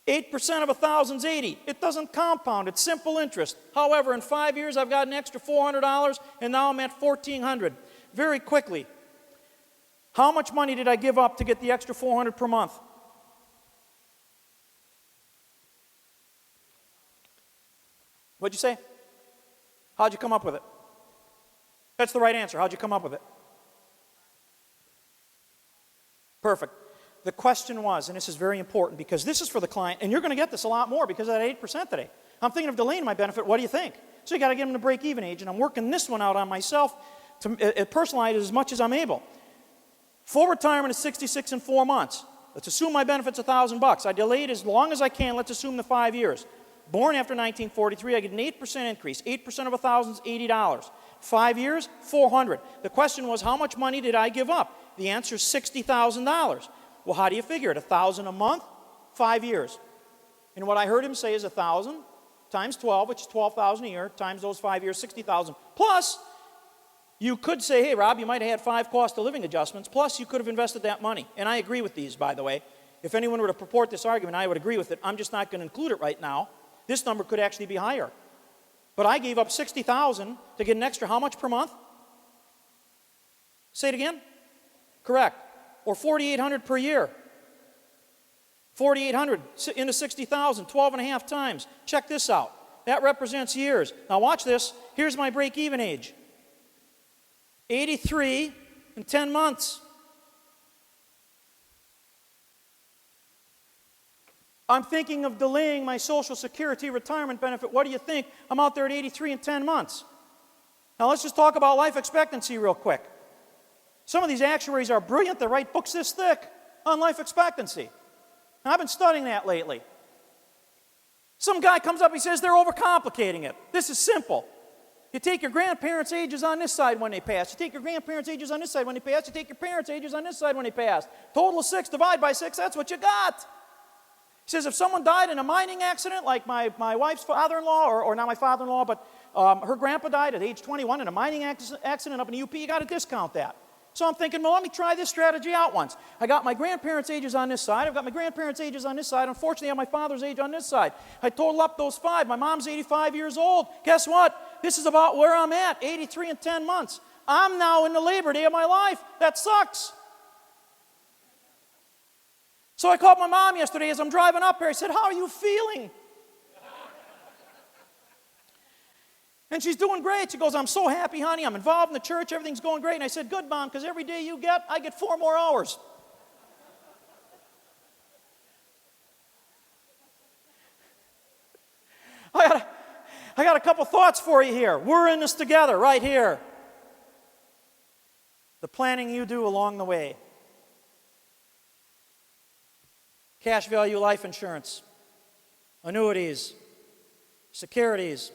$8% of 1,000 is 80. It doesn't compound. It's simple interest. However, in 5 years, I've got an extra $400, and now I'm at $1,400. Very quickly, how much money did I give up to get the extra $400 per month? What'd you say? How'd you come up with it? That's the right answer. How'd you come up with it? Perfect. The question was, and this is very important because this is for the client, and you're going to get this a lot more because of that 8% today. I'm thinking of delaying my benefit. What do you think? So you got to get them to break-even age, and I'm working this one out on myself to personalize it as much as I'm able. Full retirement is 66 in 4 months. Let's assume my benefit's $1,000. I delayed as long as I can. Let's assume the 5 years. Born after 1943, I get an 8% increase. 8% of 1,000 is $80. 5 years, $400. The question was, how much money did I give up? The answer is $60,000. Well, how do you figure it? $1,000 a month, 5 years. And what I heard him say is 1,000 times 12, which is $12,000 a year, times those 5 years, $60,000. Plus, You could say, hey, Rob, you might have had 5 cost of living adjustments, plus you could have invested that money. And I agree with these, by the way. If anyone were to purport this argument, I would agree with it. I'm just not going to include it right now. This number could actually be higher. But I gave up $60,000 to get an extra how much per month? Say it again? Correct. Or $4,800 per year. $4,800 into $60,000, 12 and a half times. Check this out. That represents years. Now watch this. Here's my break-even age. 83 in 10 months. I'm thinking of delaying my Social Security retirement benefit. What do you think? I'm out there at 83 in 10 months. Now let's just talk about life expectancy real quick. Some of these actuaries are brilliant. They write books this thick on life expectancy. And I've been studying that lately. Some guy comes up, he says they're overcomplicating it. This is simple. You take your grandparents' ages on this side when they pass. You take your grandparents' ages on this side when they pass. You take your parents' ages on this side when they pass. Total of 6, divide by 6, that's what you got. He says if someone died in a mining accident, like my wife's father-in-law, or not my father-in-law, but her grandpa died at age 21 in a mining accident up in the UP, you got to discount that. So I'm thinking, well, let me try this strategy out once. I got my grandparents' ages on this side. I've got my grandparents' ages on this side. Unfortunately, I have my father's age on this side. I total up those 5. My mom's 85 years old. Guess what? This is about where I'm at, 83 in 10 months. I'm now in the labor day of my life. That sucks. So I called my mom yesterday as I'm driving up here. I said, how are you feeling? And she's doing great. She goes, I'm so happy, honey. I'm involved in the church. Everything's going great. And I said, good, Mom, because every day you get, I get 4 more hours. I got a couple thoughts for you here. We're in this together right here. The planning you do along the way. Cash value life insurance, annuities, securities.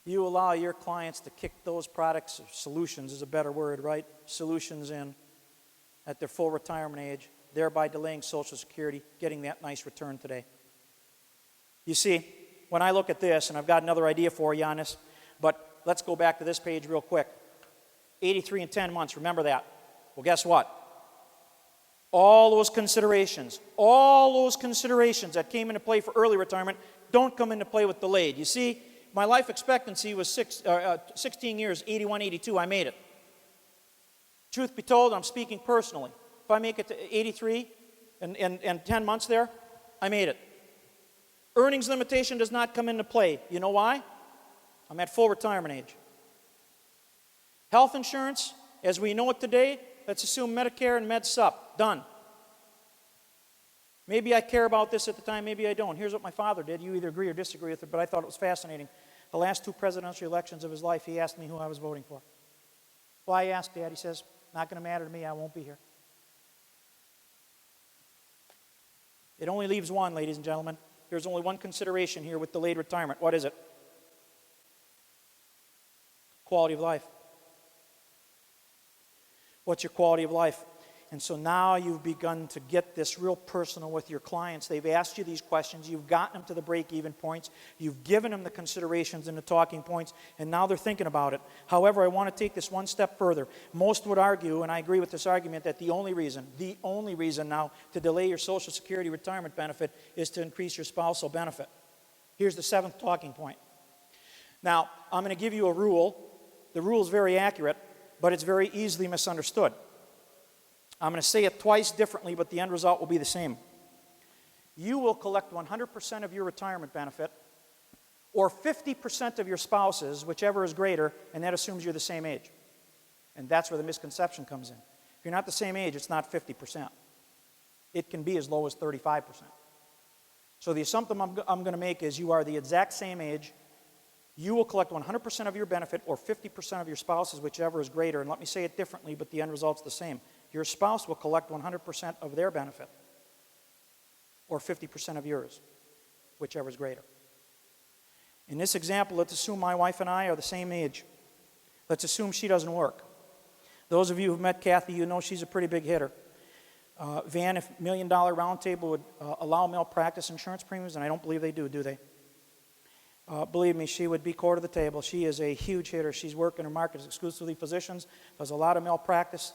You allow your clients to kick those products, solutions is a better word, right? Solutions in at their full retirement age, thereby delaying Social Security, getting that nice return today. You see, when I look at this, and I've got another idea for you on this, but let's go back to this page real quick. 83 in 10 months, remember that. Well, guess what? All those considerations that came into play for early retirement don't come into play with delayed. You see, my life expectancy was 16 years, 81, 82. I made it. Truth be told, I'm speaking personally. If I make it to 83 and 10 months there, I made it. Earnings limitation does not come into play. You know why? I'm at full retirement age. Health insurance, as we know it today, let's assume Medicare and MedSup. Done. Maybe I care about this at the time, maybe I don't. Here's what my father did. You either agree or disagree with it, but I thought it was fascinating. The last 2 presidential elections of his life, he asked me who I was voting for. Well, I asked Dad. He says, not going to matter to me. I won't be here. It only leaves one, ladies and gentlemen. There's only one consideration here with delayed retirement. What is it? Quality of life. What's your quality of life? And so now you've begun to get this real personal with your clients. They've asked you these questions. You've gotten them to the break-even points. You've given them the considerations and the talking points, and now they're thinking about it. However, I want to take this one step further. Most would argue, and I agree with this argument, that the only reason now to delay your Social Security retirement benefit is to increase your spousal benefit. Here's the 7th talking point. Now, I'm going to give you a rule. The rule is very accurate, but it's very easily misunderstood. I'm going to say it twice differently, but the end result will be the same. You will collect 100% of your retirement benefit, or 50% of your spouse's, whichever is greater, and that assumes you're the same age. And that's where the misconception comes in. If you're not the same age, it's not 50%. It can be as low as 35%. So the assumption I'm going to make is you are the exact same age. You will collect 100% of your benefit, or 50% of your spouse's, whichever is greater. And let me say it differently, but the end result's the same. Your spouse will collect 100% of their benefit, or 50% of yours, whichever is greater. In this example, let's assume my wife and I are the same age. Let's assume she doesn't work. Those of you who've met Kathy, you know she's a pretty big hitter. Van, if $1 Million Roundtable would allow malpractice insurance premiums, and I don't believe they do they? Believe me, she would be core to the table. She is a huge hitter. She's worked in her market exclusively physicians, does a lot of malpractice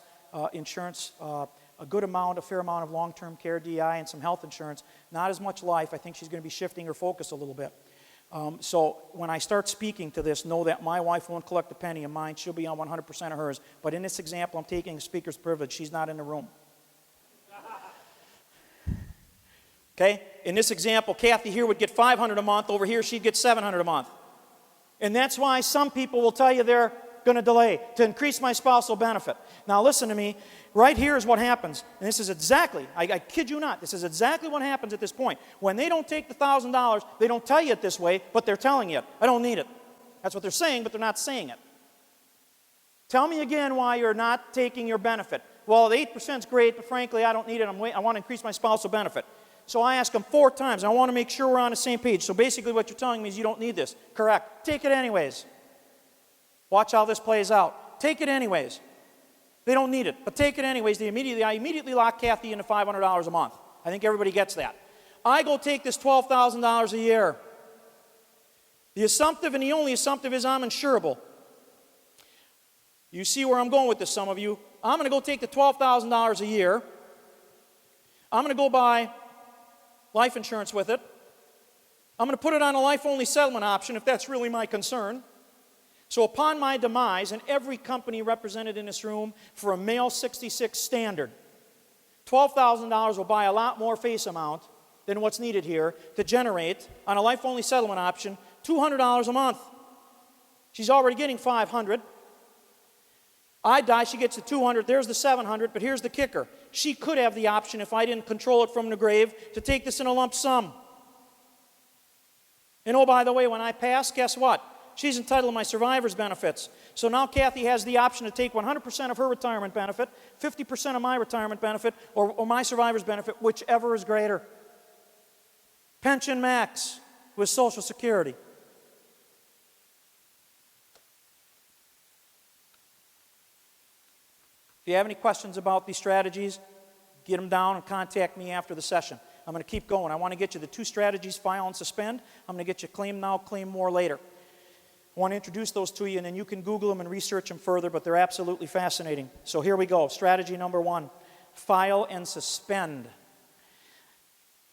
insurance, a fair amount of long-term care, DI, and some health insurance. Not as much life. I think she's going to be shifting her focus a little bit. So when I start speaking to this, know that my wife won't collect a penny of mine. She'll be on 100% of hers. But in this example, I'm taking a speaker's privilege. She's not in the room. Okay? In this example, Kathy here would get $500 a month. Over here, she'd get $700 a month. And that's why some people will tell you they're going to delay to increase my spousal benefit. Now listen to me. Right here is what happens. And this is exactly, I kid you not, this is exactly what happens at this point. When they don't take the $1,000, they don't tell you it this way, but they're telling you it. I don't need it. That's what they're saying, but they're not saying it. Tell me again why you're not taking your benefit. Well, the 8% is great, but frankly, I don't need it. I want to increase my spousal benefit. So I ask them 4 times. I want to make sure we're on the same page. So basically what you're telling me is you don't need this. Correct. Take it anyways. Watch how this plays out. Take it anyways. They don't need it, but take it anyways. I immediately lock Kathy into $500 a month. I think everybody gets that. I go take this $12,000 a year. The assumptive and the only assumptive is I'm insurable. You see where I'm going with this, some of you. I'm going to go take the $12,000 a year. I'm going to go buy life insurance with it. I'm going to put it on a life-only settlement option if that's really my concern. So upon my demise, and every company represented in this room for a male 66 standard, $12,000 will buy a lot more face amount than what's needed here to generate, on a life-only settlement option, $200 a month. She's already getting $500. I die, she gets the $200, there's the $700, but here's the kicker. She could have the option, if I didn't control it from the grave, to take this in a lump sum. And oh, by the way, when I pass, guess what? She's entitled to my survivor's benefits. So now Kathy has the option to take 100% of her retirement benefit, 50% of my retirement benefit, or my survivor's benefit, whichever is greater. Pension max with Social Security. If you have any questions about these strategies, get them down and contact me after the session. I'm going to keep going. I want to get you the 2 strategies, file and suspend. I'm going to get you claim now, claim more later. I want to introduce those to you, and then you can Google them and research them further, but they're absolutely fascinating. So here we go. Strategy number 1, file and suspend.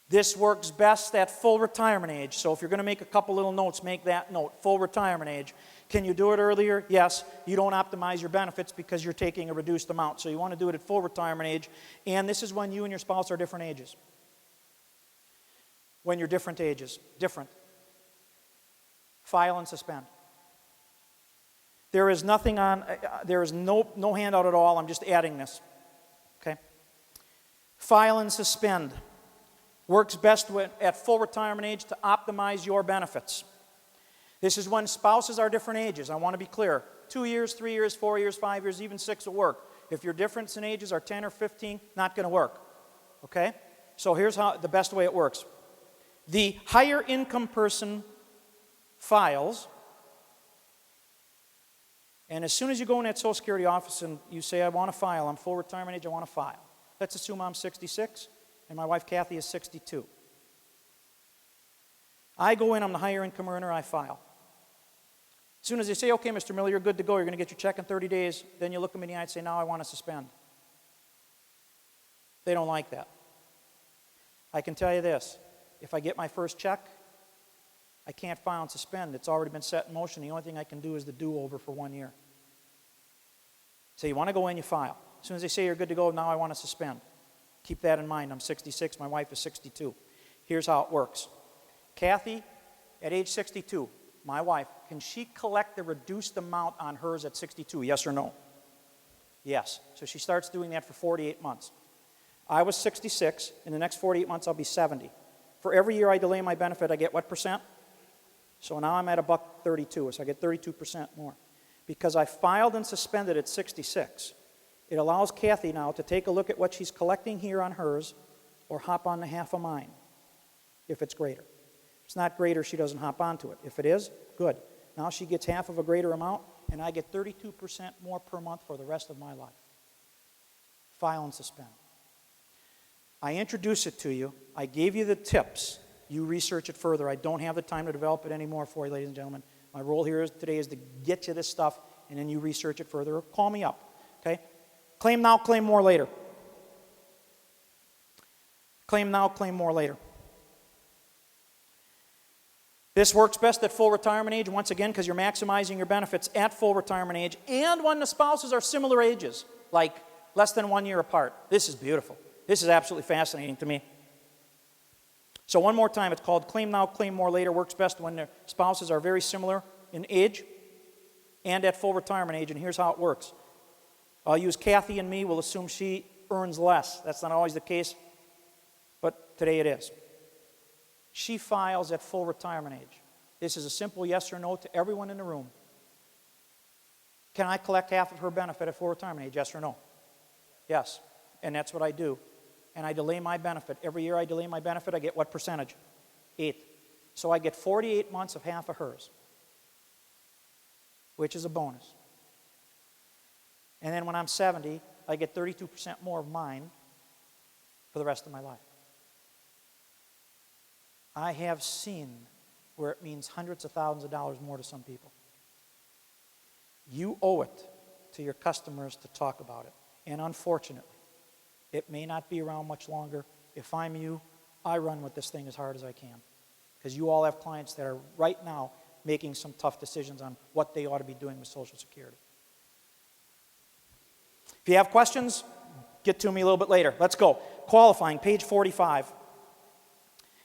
This works best at full retirement age. So if you're going to make a couple little notes, make that note, full retirement age. Can you do it earlier? Yes. You don't optimize your benefits because you're taking a reduced amount. So you want to do it at full retirement age. And this is when you and your spouse are different ages. When you're different ages. Different. File and suspend. There is nothing on, there is no handout at all. I'm just adding this. Okay? File and suspend. Works best at full retirement age to optimize your benefits. This is when spouses are different ages. I want to be clear. 2 years, 3 years, 4 years, 5 years, even 6 will work. If your difference in ages are 10 or 15, not going to work. Okay? So here's how the best way it works. The higher income person files, and as soon as you go in that Social Security office and you say, I want to file, I'm full retirement age, I want to file. Let's assume I'm 66 and my wife Kathy is 62. I go in, I'm the higher income earner, I file. As soon as they say, okay, Mr. Miller, you're good to go, you're going to get your check in 30 days, then you look them in the eye and say, now I want to suspend. They don't like that. I can tell you this, if I get my first check, I can't file and suspend. It's already been set in motion. The only thing I can do is the do-over for 1 year. So you want to go in, you file. As soon as they say you're good to go, now I want to suspend. Keep that in mind. I'm 66, my wife is 62. Here's how it works. Kathy, at age 62, my wife, can she collect the reduced amount on hers at 62, yes or no? Yes. So she starts doing that for 48 months. I was 66. In the next 48 months, I'll be 70. For every year I delay my benefit, I get what percent? So now I'm at $1.32, so I get 32% more. Because I filed and suspended at 66, it allows Kathy now to take a look at what she's collecting here on hers or hop on to half of mine, if it's greater. If it's not greater, she doesn't hop onto it. If it is, good. Now she gets half of a greater amount, and I get 32% more per month for the rest of my life. File and suspend. I introduce it to you. I gave you the tips. You research it further. I don't have the time to develop it anymore for you, ladies and gentlemen. My role here today is to get you this stuff, and then you research it further or call me up, okay? Claim now, claim more later. Claim now, claim more later. This works best at full retirement age, once again, because you're maximizing your benefits at full retirement age and when the spouses are similar ages, like less than 1 year apart. This is beautiful. This is absolutely fascinating to me. So one more time, it's called Claim Now, Claim More Later. Works best when the spouses are very similar in age and at full retirement age, and here's how it works. I'll use Kathy and me. We'll assume she earns less. That's not always the case, but today it is. She files at full retirement age. This is a simple yes or no to everyone in the room. Can I collect half of her benefit at full retirement age, yes or no? Yes, and that's what I do. And I delay my benefit. Every year I delay my benefit, I get what percentage? 8. So I get 48 months of half of hers, which is a bonus. And then when I'm 70, I get 32% more of mine for the rest of my life. I have seen where it means hundreds of thousands of dollars more to some people. You owe it to your customers to talk about it. And unfortunately, it may not be around much longer. If I'm you, I run with this thing as hard as I can. Because you all have clients that are right now making some tough decisions on what they ought to be doing with Social Security. If you have questions, get to me a little bit later. Let's go. Qualifying, page 45.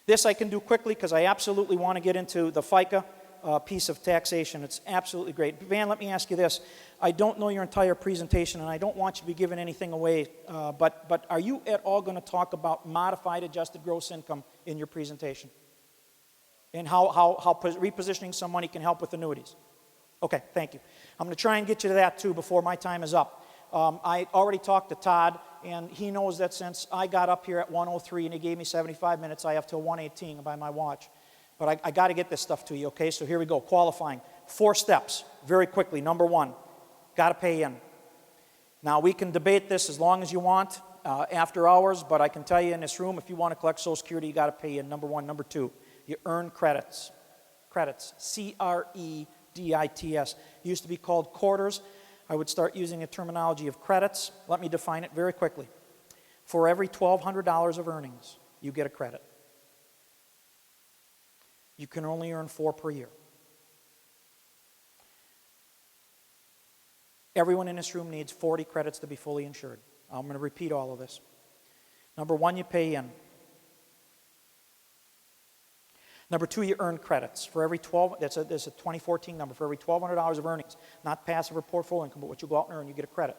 This I can do quickly because I absolutely want to get into the FICA piece of taxation. It's absolutely great. Van, let me ask you this. I don't know your entire presentation, and I don't want you to be giving anything away, but are you at all going to talk about modified adjusted gross income in your presentation? And how repositioning some money can help with annuities? Okay, thank you. I'm going to try and get you to that, too, before my time is up. I already talked to Todd, and he knows that since I got up here at 1:03 and he gave me 75 minutes, I have till 1:18 by my watch. But I got to get this stuff to you, okay? So here we go, qualifying. 4 steps, very quickly. Number 1, got to pay in. Now, we can debate this as long as you want after hours, but I can tell you in this room, if you want to collect Social Security, you got to pay in, number 1. Number 2, you earn credits. Credits, C-R-E-D-I-T-S. It used to be called quarters. I would start using a terminology of credits. Let me define it very quickly. For every $1,200 of earnings, you get a credit. You can only earn 4 per year. Everyone in this room needs 40 credits to be fully insured. I'm going to repeat all of this. Number 1, you pay in. Number 2, you earn credits. For every that's a 2014 number. For every $1,200 of earnings, not passive or portfolio income, but what you go out and earn, you get a credit.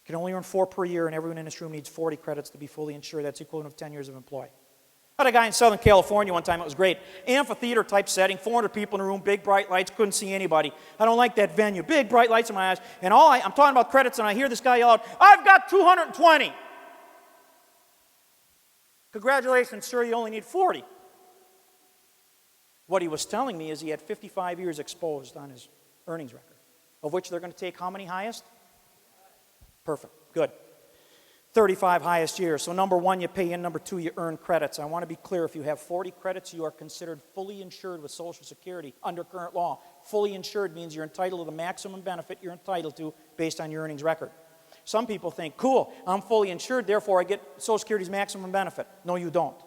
You can only earn 4 per year, and everyone in this room needs 40 credits to be fully insured. That's the equivalent of 10 years of employ. I had a guy in Southern California one time. It was great. Amphitheater type setting, 400 people in the room, big bright lights, couldn't see anybody. I don't like that venue. Big bright lights in my eyes. And I'm talking about credits, and I hear this guy yell out, "I've got 220. Congratulations, sir, you only need 40. What he was telling me is he had 55 years exposed on his earnings record, of which they're going to take how many highest? Perfect. Good. 35 highest years. So number 1, you pay in. Number 2, you earn credits. I want to be clear. If you have 40 credits, you are considered fully insured with Social Security under current law. Fully insured means you're entitled to the maximum benefit you're entitled to based on your earnings record. Some people think, cool, I'm fully insured, therefore I get Social Security's maximum benefit. No, you don't.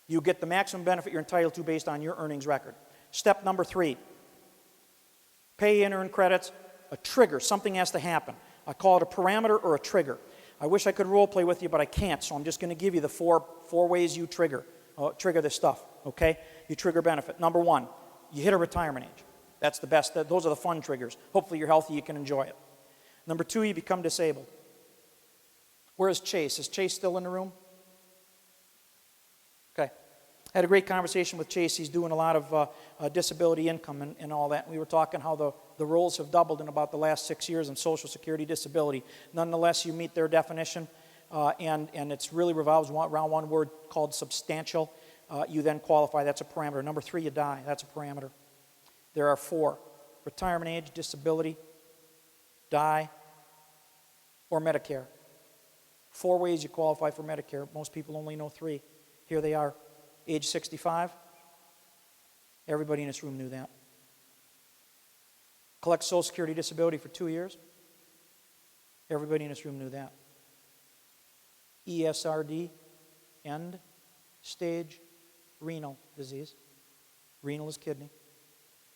You get the maximum benefit you're entitled to based on your earnings record. Step number 3, pay in, earn credits, a trigger. Something has to happen. I call it a parameter or a trigger. I wish I could role play with you, but I can't, so I'm just going to give you the four ways you trigger this stuff, okay? You trigger benefit. Number 1, you hit a retirement age. That's the best. Those are the fun triggers. Hopefully you're healthy, you can enjoy it. Number 2, you become disabled. Where is Chase? Is Chase still in the room? Okay. I had a great conversation with Chase. He's doing a lot of disability income and all that. We were talking how the roles have doubled in about the last 6 years in Social Security disability. Nonetheless, you meet their definition, and it really revolves around one word called substantial. You then qualify. That's a parameter. Number 3, you die. That's a parameter. There are 4. Retirement age, disability, die, or Medicare. 4 ways you qualify for Medicare. Most people only know 3. Here they are. age 65. Everybody in this room knew that. Collect Social Security disability for 2 years. Everybody in this room knew that. ESRD, end stage renal disease. Renal is kidney.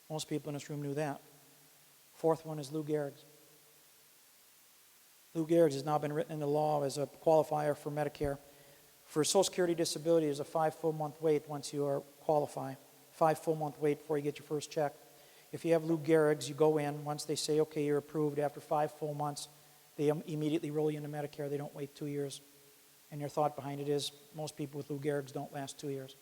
Most people in this room knew that. Fourth one is Lou Gehrig's. Lou Gehrig's has now been written into law as a qualifier for Medicare. For Social Security disability, there's a 5 full month wait once you qualify. 5 full month wait before you get your first check. If you have Lou Gehrig's, you go in. Once they say, okay, you're approved, after 5 full months, they immediately roll you into Medicare. They don't wait 2 years. And their thought behind it is most people with Lou Gehrig's don't last 2 years.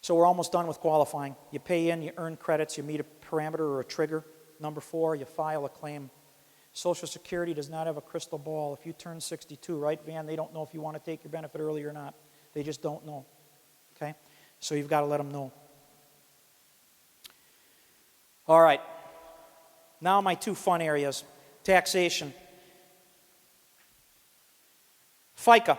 So we're almost done with qualifying. You pay in, you earn credits, you meet a parameter or a trigger. Number 4, you file a claim. Social Security does not have a crystal ball. If you turn 62, right, Van, they don't know if you want to take your benefit early or not. They just don't know. Okay? So you've got to let them know. All right. Now my 2 fun areas. Taxation. FICA.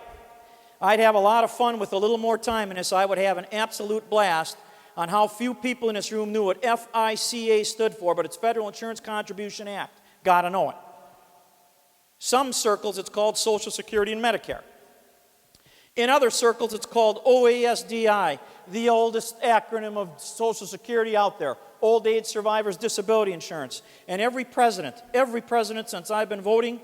I'd have a lot of fun with a little more time in this. I would have an absolute blast on how few people in this room knew what FICA stood for, but it's Federal Insurance Contribution Act. Got to know it. Some circles it's called Social Security and Medicare. In other circles it's called OASDI, the oldest acronym of Social Security out there. Old Age Survivors Disability Insurance. And every president since I've been voting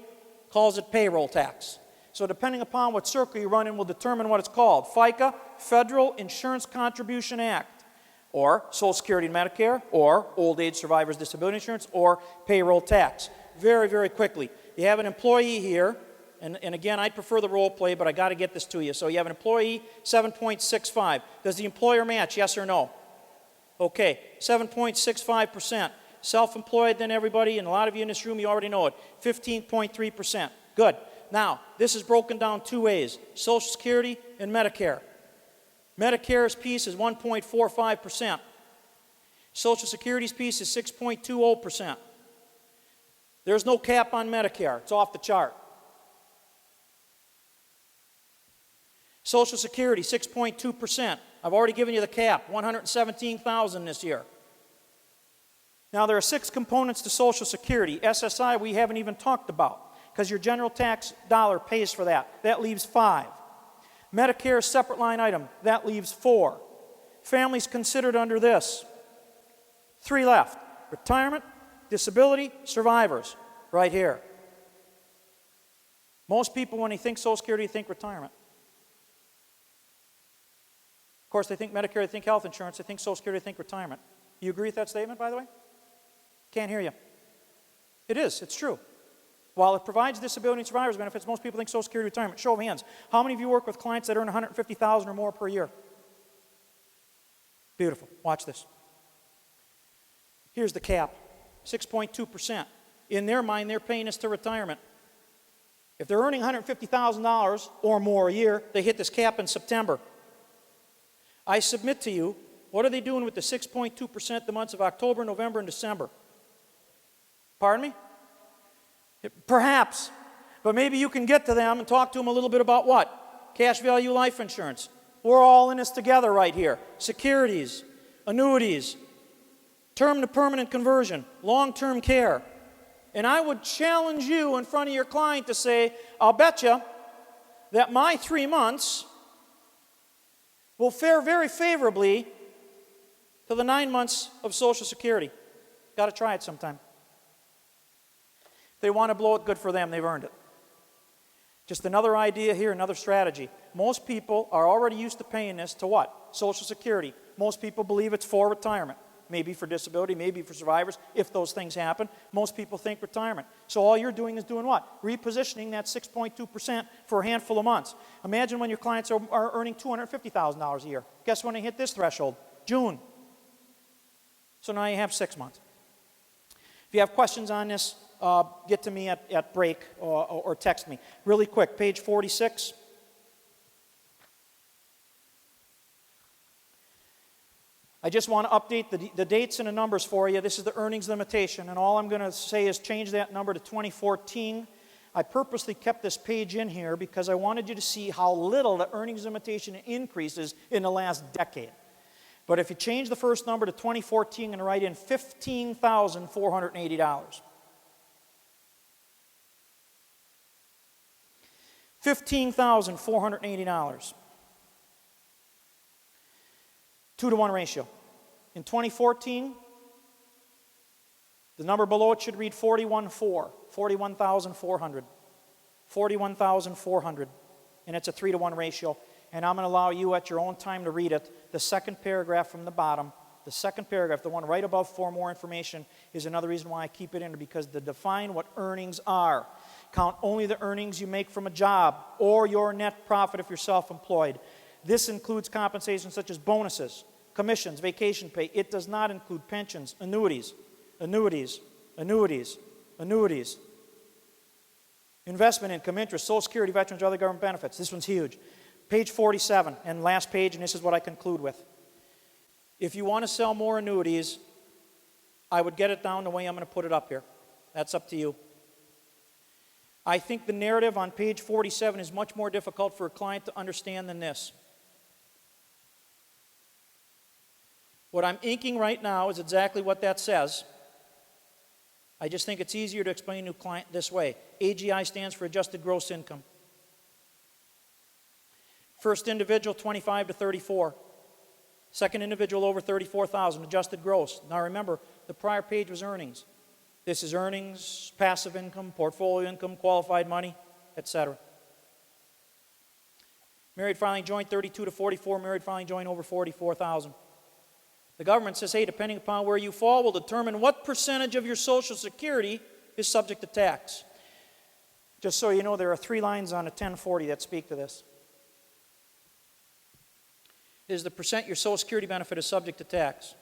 calls it payroll tax. So depending upon what circle you run in will determine what it's called. FICA, Federal Insurance Contribution Act, or Social Security and Medicare, or Old Age Survivors Disability Insurance, or payroll tax. Very, very quickly. You have an employee here, and again, I'd prefer the role play, but I got to get this to you. So you have an employee, 7.65. Does the employer match, yes or no? Okay, 7.65%. Self-employed, then everybody, and a lot of you in this room, you already know it, 15.3%. Good. Now, this is broken down 2 ways, Social Security and Medicare. Medicare's piece is 1.45%. Social Security's piece is 6.20%. There's no cap on Medicare. It's off the chart. Social Security, 6.2%. I've already given you the cap, $117,000 this year. Now, there are 6 components to Social Security. SSI we haven't even talked about, because your general tax dollar pays for that. That leaves 5. Medicare, separate line item. That leaves 4. Families considered under this. 3 left. Retirement, disability, survivors. Right here. Most people, when they think Social Security, think retirement. Of course, they think Medicare, they think health insurance, they think Social Security, they think retirement. You agree with that statement, by the way? Can't hear you. It is. It's true. While it provides disability and survivors benefits, most people think Social Security retirement. Show of hands. How many of you work with clients that earn $150,000 or more per year? Beautiful. Watch this. Here's the cap. 6.2%. In their mind, they're paying this to retirement. If they're earning $150,000 or more a year, they hit this cap in September. I submit to you, what are they doing with the 6.2% the months of October, November, and December? Pardon me? Perhaps. But maybe you can get to them and talk to them a little bit about what? Cash value life insurance. We're all in this together right here. Securities, annuities, term to permanent conversion, long-term care. And I would challenge you in front of your client to say, I'll bet you that my 3 months will fare very favorably to the 9 months of Social Security. Got to try it sometime. If they want to blow it, good for them. They've earned it. Just another idea here, another strategy. Most people are already used to paying this to what? Social Security. Most people believe it's for retirement. Maybe for disability, maybe for survivors, if those things happen. Most people think retirement. So all you're doing is doing what? Repositioning that 6.2% for a handful of months. Imagine when your clients are earning $250,000 a year. Guess when they hit this threshold? June. So now you have 6 months. If you have questions on this, get to me at break or text me. Really quick, page 46. I just want to update the dates and the numbers for you. This is the earnings limitation, and all I'm going to say is change that number to 2014. I purposely kept this page in here because I wanted you to see how little the earnings limitation increases in the last decade. But if you change the first number to 2014 and write in $15,480. $15,480. 2-to-1 ratio. In 2014, the number below it should read 41,400. 41,400. 41,400. And it's a 3-to-1 ratio. And I'm going to allow you at your own time to read it. The second paragraph from the bottom, the second paragraph, the one right above for more information, is another reason why I keep it in there, because to define what earnings are. Count only the earnings you make from a job or your net profit if you're self-employed. This includes compensation such as bonuses, commissions, vacation pay. It does not include pensions, annuities, investment income, interest, Social Security, veterans, or other government benefits. This one's huge. Page 47, and last page, and this is what I conclude with. If you want to sell more annuities, I would get it down the way I'm going to put it up here. That's up to you. I think the narrative on page 47 is much more difficult for a client to understand than this. What I'm inking right now is exactly what that says. I just think it's easier to explain to a client this way. AGI stands for adjusted gross income. First individual, 25 to 34. Second individual, over 34,000, adjusted gross. Now remember, the prior page was earnings. This is earnings, passive income, portfolio income, qualified money, etc. Married filing joint, 32 to 44. Married filing joint, over 44,000. The government says, hey, depending upon where you fall, will determine what percentage of your Social Security is subject to tax. Just so you know, there are 3 lines on a 1040 that speak to this. It is the percent your Social Security benefit is subject to tax.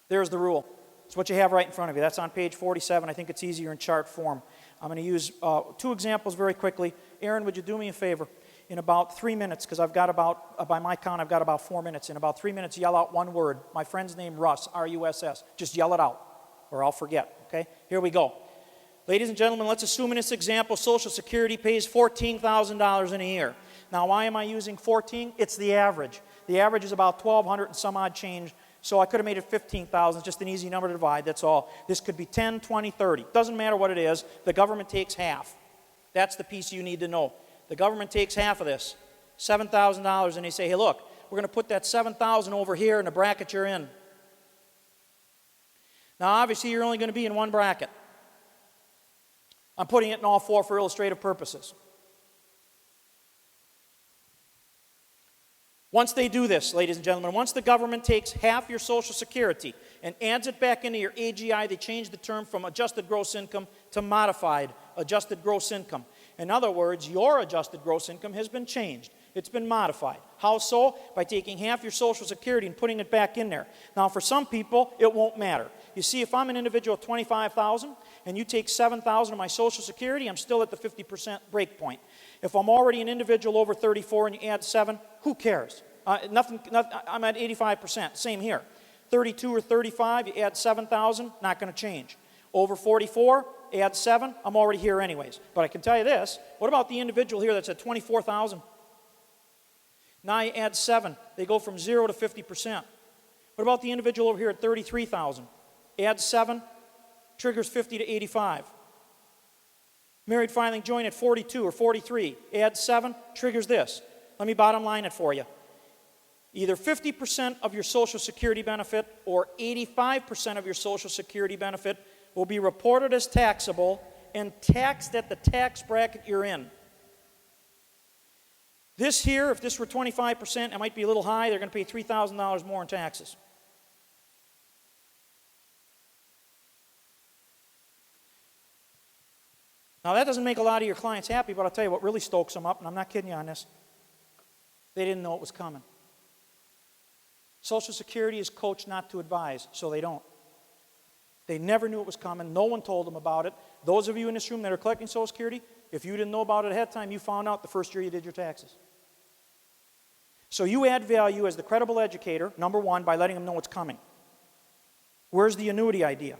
There's the rule. It's what you have right in front of you. That's on page 47. I think it's easier in chart form. I'm going to use 2 examples very quickly. Aaron, would you do me a favor? In about 3 minutes, because I've got about, by my count, I've got about 4 minutes. In about 3 minutes, yell out one word. My friend's name, Russ, R-U-S-S. Just yell it out, or I'll forget, okay? Here we go. Ladies and gentlemen, let's assume in this example, Social Security pays $14,000 in a year. Now, why am I using 14? It's the average. The average is about 1,200 and some odd change. So I could have made it 15,000, just an easy number to divide, that's all. This could be 10, 20, 30. Doesn't matter what it is, the government takes half. That's the piece you need to know. The government takes half of this, $7,000, and they say, hey, look, we're going to put that $7,000 over here in the bracket you're in. Now, obviously, you're only going to be in one bracket. I'm putting it in all 4 for illustrative purposes. Once they do this, ladies and gentlemen, once the government takes half your Social Security and adds it back into your AGI, they change the term from adjusted gross income to modified adjusted gross income. In other words, your adjusted gross income has been changed. It's been modified. How so? By taking half your Social Security and putting it back in there. Now, for some people, it won't matter. You see, if I'm an individual of 25,000 and you take 7,000 of my Social Security, I'm still at the 50% break point. If I'm already an individual over 34 and you add 7, who cares? I'm at 85%. Same here. 32 or 35, you add 7,000, not going to change. Over 44, add 7, I'm already here anyways. But I can tell you this, what about the individual here that's at 24,000? Now you add 7, they go from 0 to 50%. What about the individual over here at 33,000? Add 7, triggers 50 to 85. Married filing joint at 42 or 43, add 7, triggers this. Let me bottom line it for you. Either 50% of your Social Security benefit or 85% of your Social Security benefit will be reported as taxable and taxed at the tax bracket you're in. This here, if this were 25%, it might be a little high. They're going to pay $3,000 more in taxes. Now, that doesn't make a lot of your clients happy, but I'll tell you what really stokes them up, and I'm not kidding you on this. They didn't know it was coming. Social Security is coached not to advise, so they don't. They never knew it was coming. No one told them about it. Those of you in this room that are collecting Social Security, if you didn't know about it ahead of time, you found out the first year you did your taxes. So you add value as the credible educator, number one, by letting them know it's coming. Where's the annuity idea?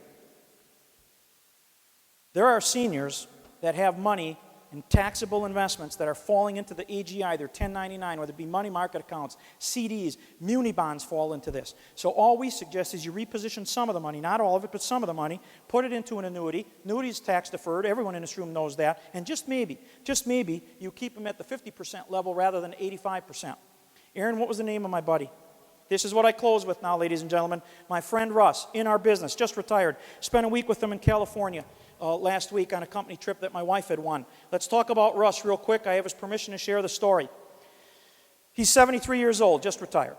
There are seniors that have money in taxable investments that are falling into the AGI, their 1099, whether it be money market accounts, CDs, muni bonds fall into this. So all we suggest is you reposition some of the money, not all of it, but some of the money, put it into an annuity. Annuity is tax deferred. Everyone in this room knows that. And just maybe, you keep them at the 50% level rather than 85%. Aaron, what was the name of my buddy? This is what I close with now, ladies and gentlemen. My friend Russ, in our business, just retired. Spent a week with him in California last week on a company trip that my wife had won. Let's talk about Russ real quick. I have his permission to share the story. He's 73 years old, just retired.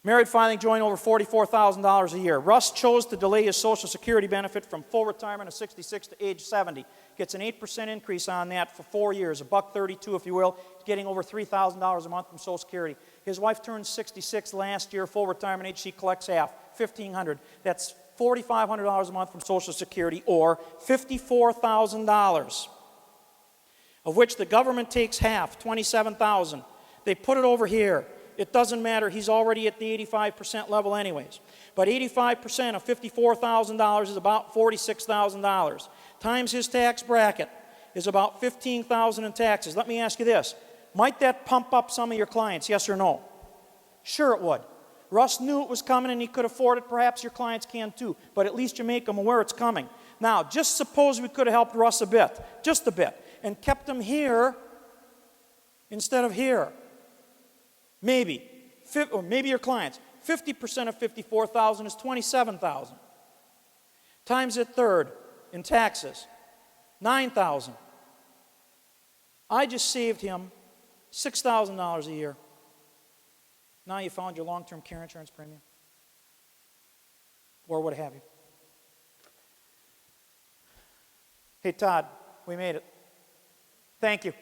Married, filing joint, over $44,000 a year. Russ chose to delay his Social Security benefit from full retirement of 66 to age 70. Gets an 8% increase on that for 4 years, $1.32 if you will, getting over $3,000 a month from Social Security. His wife turned 66 last year, full retirement age, she collects half, $1,500. That's $4,500 a month from Social Security, or $54,000, of which the government takes half, $27,000. They put it over here. It doesn't matter. He's already at the 85% level anyways. But 85% of $54,000 is about $46,000. Times his tax bracket is about $15,000 in taxes. Let me ask you this. Might that pump up some of your clients, yes or no? Sure it would. Russ knew it was coming and he could afford it. Perhaps your clients can too. But at least you make them aware it's coming. Now, just suppose we could have helped Russ a bit, just a bit, and kept him here instead of here. Maybe. Or maybe your clients. 50% of $54,000 is $27,000. Times it third in taxes, $9,000. I just saved him $6,000 a year. Now you found your long-term care insurance premium. Or what have you. Hey, Todd, we made it. Thank you.